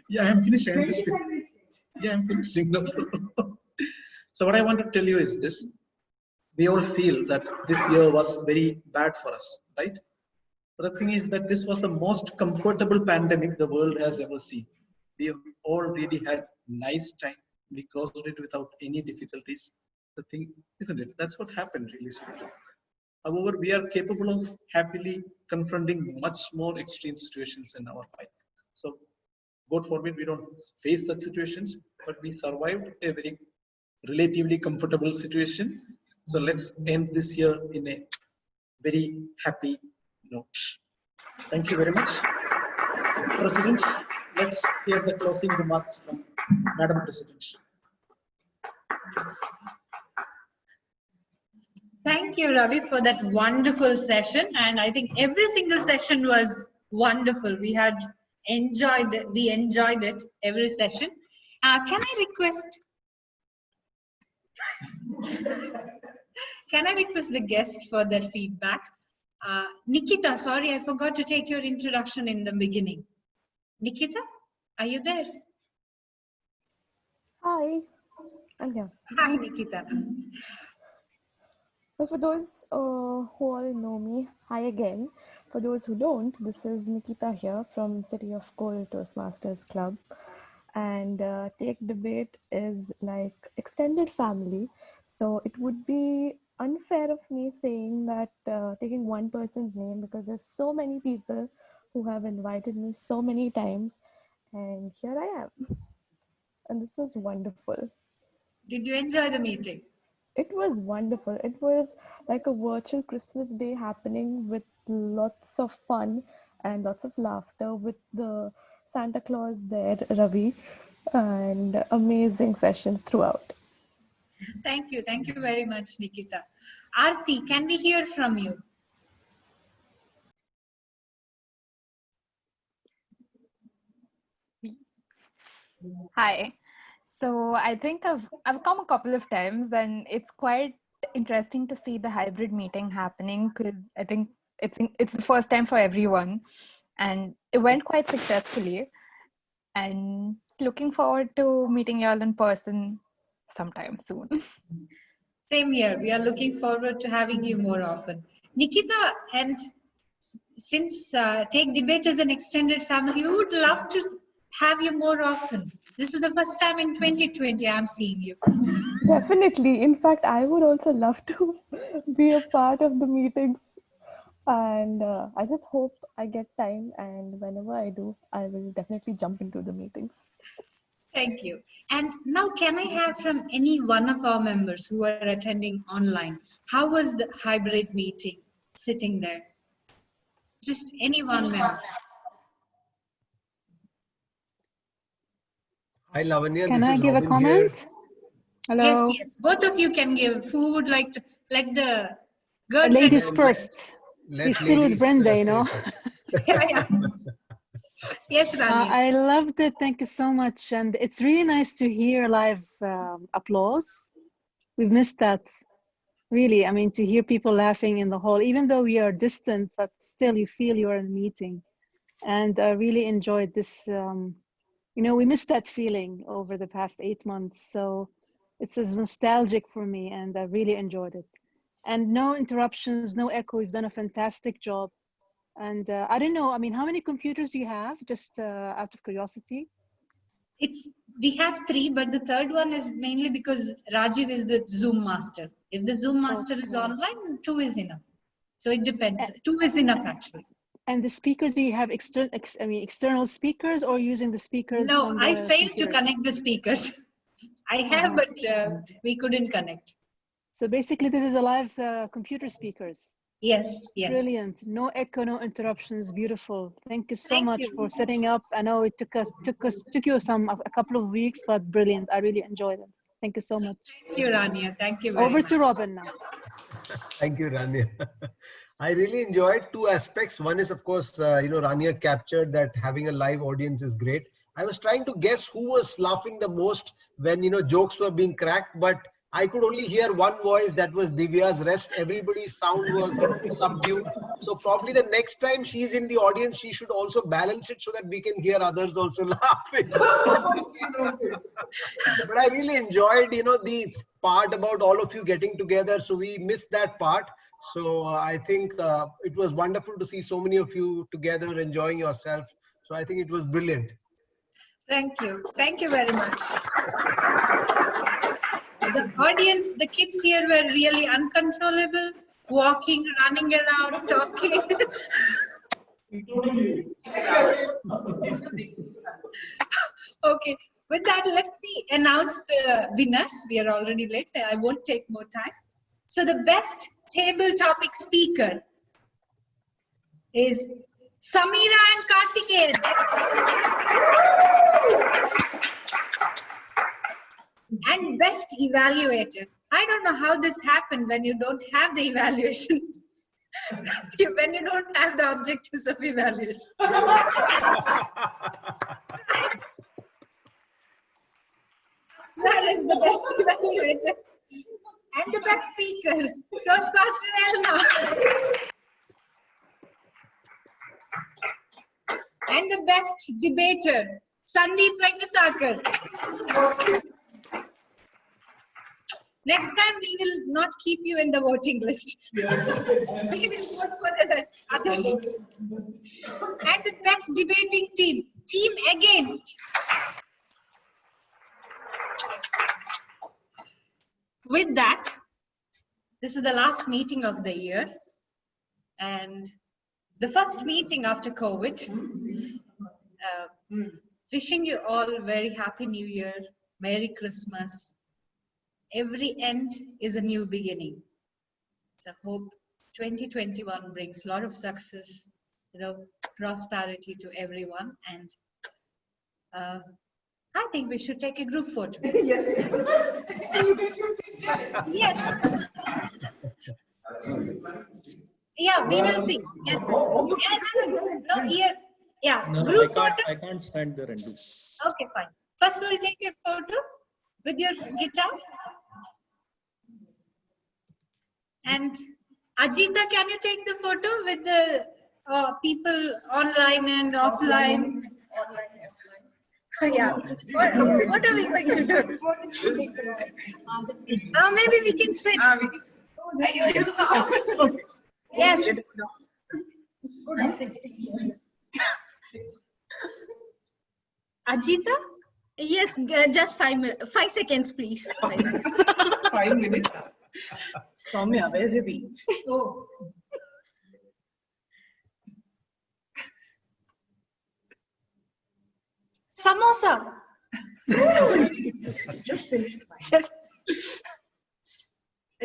Yeah, I'm finished. I'm finishing. No problem. So what I want to tell you is this. We all feel that this year was very bad for us, right? But the thing is that this was the most comfortable pandemic the world has ever seen. We all really had nice time. We crossed it without any difficulties. The thing, isn't it? That's what happened, really. However, we are capable of happily confronting much more extreme situations in our life. So, God forbid we don't face such situations, but we survived a very relatively comfortable situation. So let's end this year in a very happy note. Thank you very much. President, let's hear the closing remarks from Madam President. Thank you, Ravi, for that wonderful session. And I think every single session was wonderful. We enjoyed it, every session. Can I request the guest for their feedback? Nikita, sorry, I forgot to take your introduction in the beginning. Nikita, are you there? Hi, I'm here. Hi, Nikita. Well, for those who all know me, hi again. For those who don't, this is Nikita here from City of Gold Toastmasters Club. And Take DeBait is like extended family. So it would be unfair of me saying that taking one person's name, because there's so many people who have invited me so many times. And here I am. And this was wonderful. Did you enjoy the meeting? It was wonderful. It was like a virtual Christmas day happening with lots of fun and lots of laughter with the Santa Claus there, Ravi, and amazing sessions throughout. Thank you. Thank you very much, Nikita. Aarti, can we hear from you? Hi. So I think I've come a couple of times, and it's quite interesting to see the hybrid meeting happening, because I think it's the first time for everyone, and it went quite successfully. And looking forward to meeting y'all in person sometime soon. Same here. We are looking forward to having you more often. Nikita, and since Take DeBait is an extended family, we would love to have you more often. This is the first time in 2020 I'm seeing you. Definitely. In fact, I would also love to be a part of the meetings. And I just hope I get time, and whenever I do, I will definitely jump into the meetings. Thank you. And now, can I have from any one of our members who are attending online, how was the hybrid meeting sitting there? Just any one member. Hi, Lavanya. Can this I is give a Robin comment? Here. Hello. Yes, yes. Both of you can give. Who would like to let the girls? Ladies first. Let He's still with ladies, Brenda, you say know. Yeah. Yes, Rani. I loved it. Thank you so much. And it's really nice to hear live applause. We've missed that. Really, I mean, to hear people laughing in the hall, even though we are distant, but still you feel you're in a meeting. And I really enjoyed this. You know, we missed that feeling over the past 8 months. So it's as nostalgic for me, and I really enjoyed it. And no interruptions, no echo. We've done a fantastic job. And I don't know, I mean, how many computers do you have, just out of curiosity? We have 3, but the third one is mainly because Rajiv is the Zoom master. If the Zoom master is online, 2 is enough. So it depends. 2 is enough actually. And the speaker, do you have external speakers or using the speakers? No, on I the failed to computers? connect the speakers. I have, but we couldn't connect. So basically, this is a live computer speakers. Yes, yes. Brilliant. No echo, no interruptions. Beautiful. Thank you so much for setting up. I know it took you a couple of weeks, but brilliant. I really enjoyed it. Thank you so much. Thank you, Rania. Thank you very Over much. to Robin now. Thank you, Rania. I really enjoyed 2 aspects. One is, of course, Rania captured that having a live audience is great. I was trying to guess who was laughing the most when, jokes were being cracked, but I could only hear one voice, that was Divya's. Rest, everybody's sound was subdued. So probably the next time she's in the audience, she should also balance it so that we can hear others also laughing. But I really enjoyed, the part about all of you getting together. So we missed that part. So I think it was wonderful to see so many of you together enjoying yourself. So I think it was brilliant. Thank you. Thank you very much. The audience, the kids here were really uncontrollable, walking, running around, talking. Okay, with that, let me announce the winners. We are already late. I won't take more time. So the best table topic speaker is Samira and Karthikeyan. And best evaluator. I don't know how this happened when you don't have the evaluation. When you don't have the objectives of evaluation. That is the best evaluator. And the best speaker, Toastmaster Elna. And the best debater, Sandeep Vengasakar. Next time we will not keep you in the voting list. We will vote for the others. And the best debating team, Team Against. With that, this is the last meeting of the year and the first meeting after COVID. Wishing you all a very happy New Year, Merry Christmas. Every end is a new beginning. So hope 2021 brings a lot of success, prosperity to everyone. And I think we should take a group photo. Yes. Yes. Yeah, we will see. Yes. No, here. Yeah, No, group photo. I can't stand there and do. Okay, fine. First, we'll take a photo with your guitar. And Ajita, can you take the photo with the people online and offline? Yeah. What are we going to do? Maybe we can switch. Yes. Ajita? Yes, just 5 seconds, please. 5 minutes. Soumya, where is your bee? Oh. Samosa. Just finished.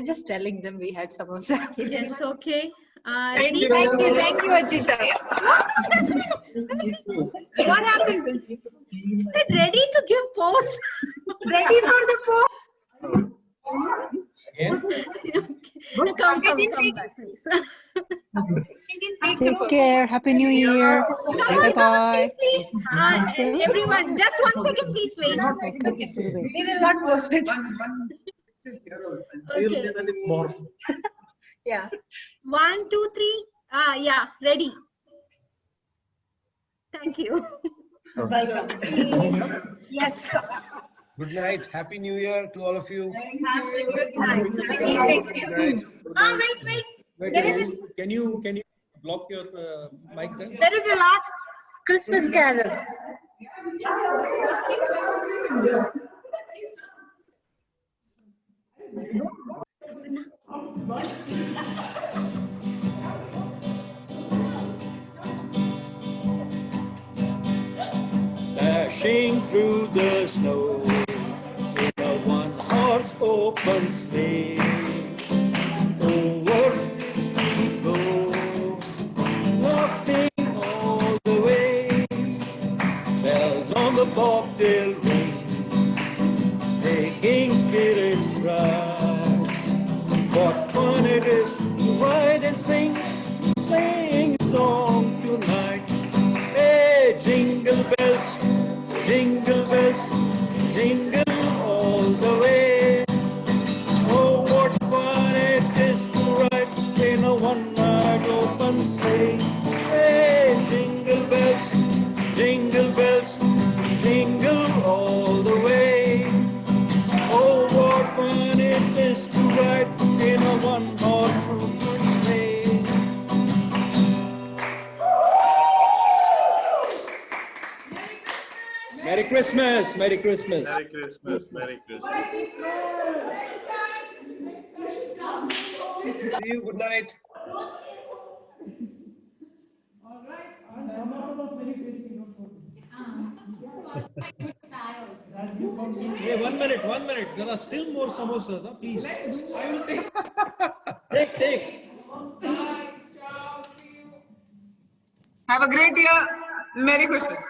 Just telling them we had samosa. Yes, okay. Thank you, Ajita. What happened? They're ready to give pose. Ready for the pose. Come back, please. Take care. Happy New Year. Bye bye. Please, everyone, just 1 second, please wait. We will not post it. More. Yeah. 1, 2, 3. Yeah, ready. Thank you. Welcome. Yes. Good night. Happy New Year to all of you. Good night. Wait. Can you block your mic then? That is the last Christmas carol. Dashing through the snow in a one-horse open sleigh. Over we go, laughing all the way. Bells on the bobtail ring, making spirits bright. What fun it is to ride and sing, sleighing song tonight. Hey, jingle bells, jingle bells, jingle all the way. Oh, what fun it is to ride in a one-eyed open sleigh. Hey, jingle bells, jingle bells, jingle all the way. Oh, what fun it is to ride in a one-horse open sleigh. Merry Christmas, Merry Christmas. Merry Christmas, Merry Christmas. See you. Good night. Hey, 1 minute, 1 minute. There are still more samosas, huh? Please. I will take. Take. Have a great year. Merry Christmas.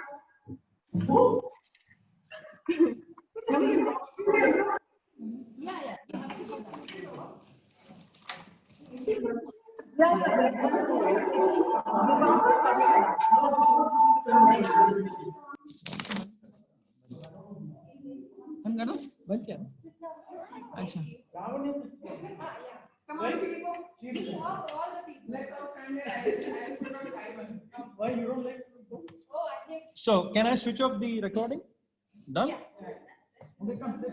बंद कर दो बंद क्या अच्छा Why you don't like so can I switch off the recording? Done? Come.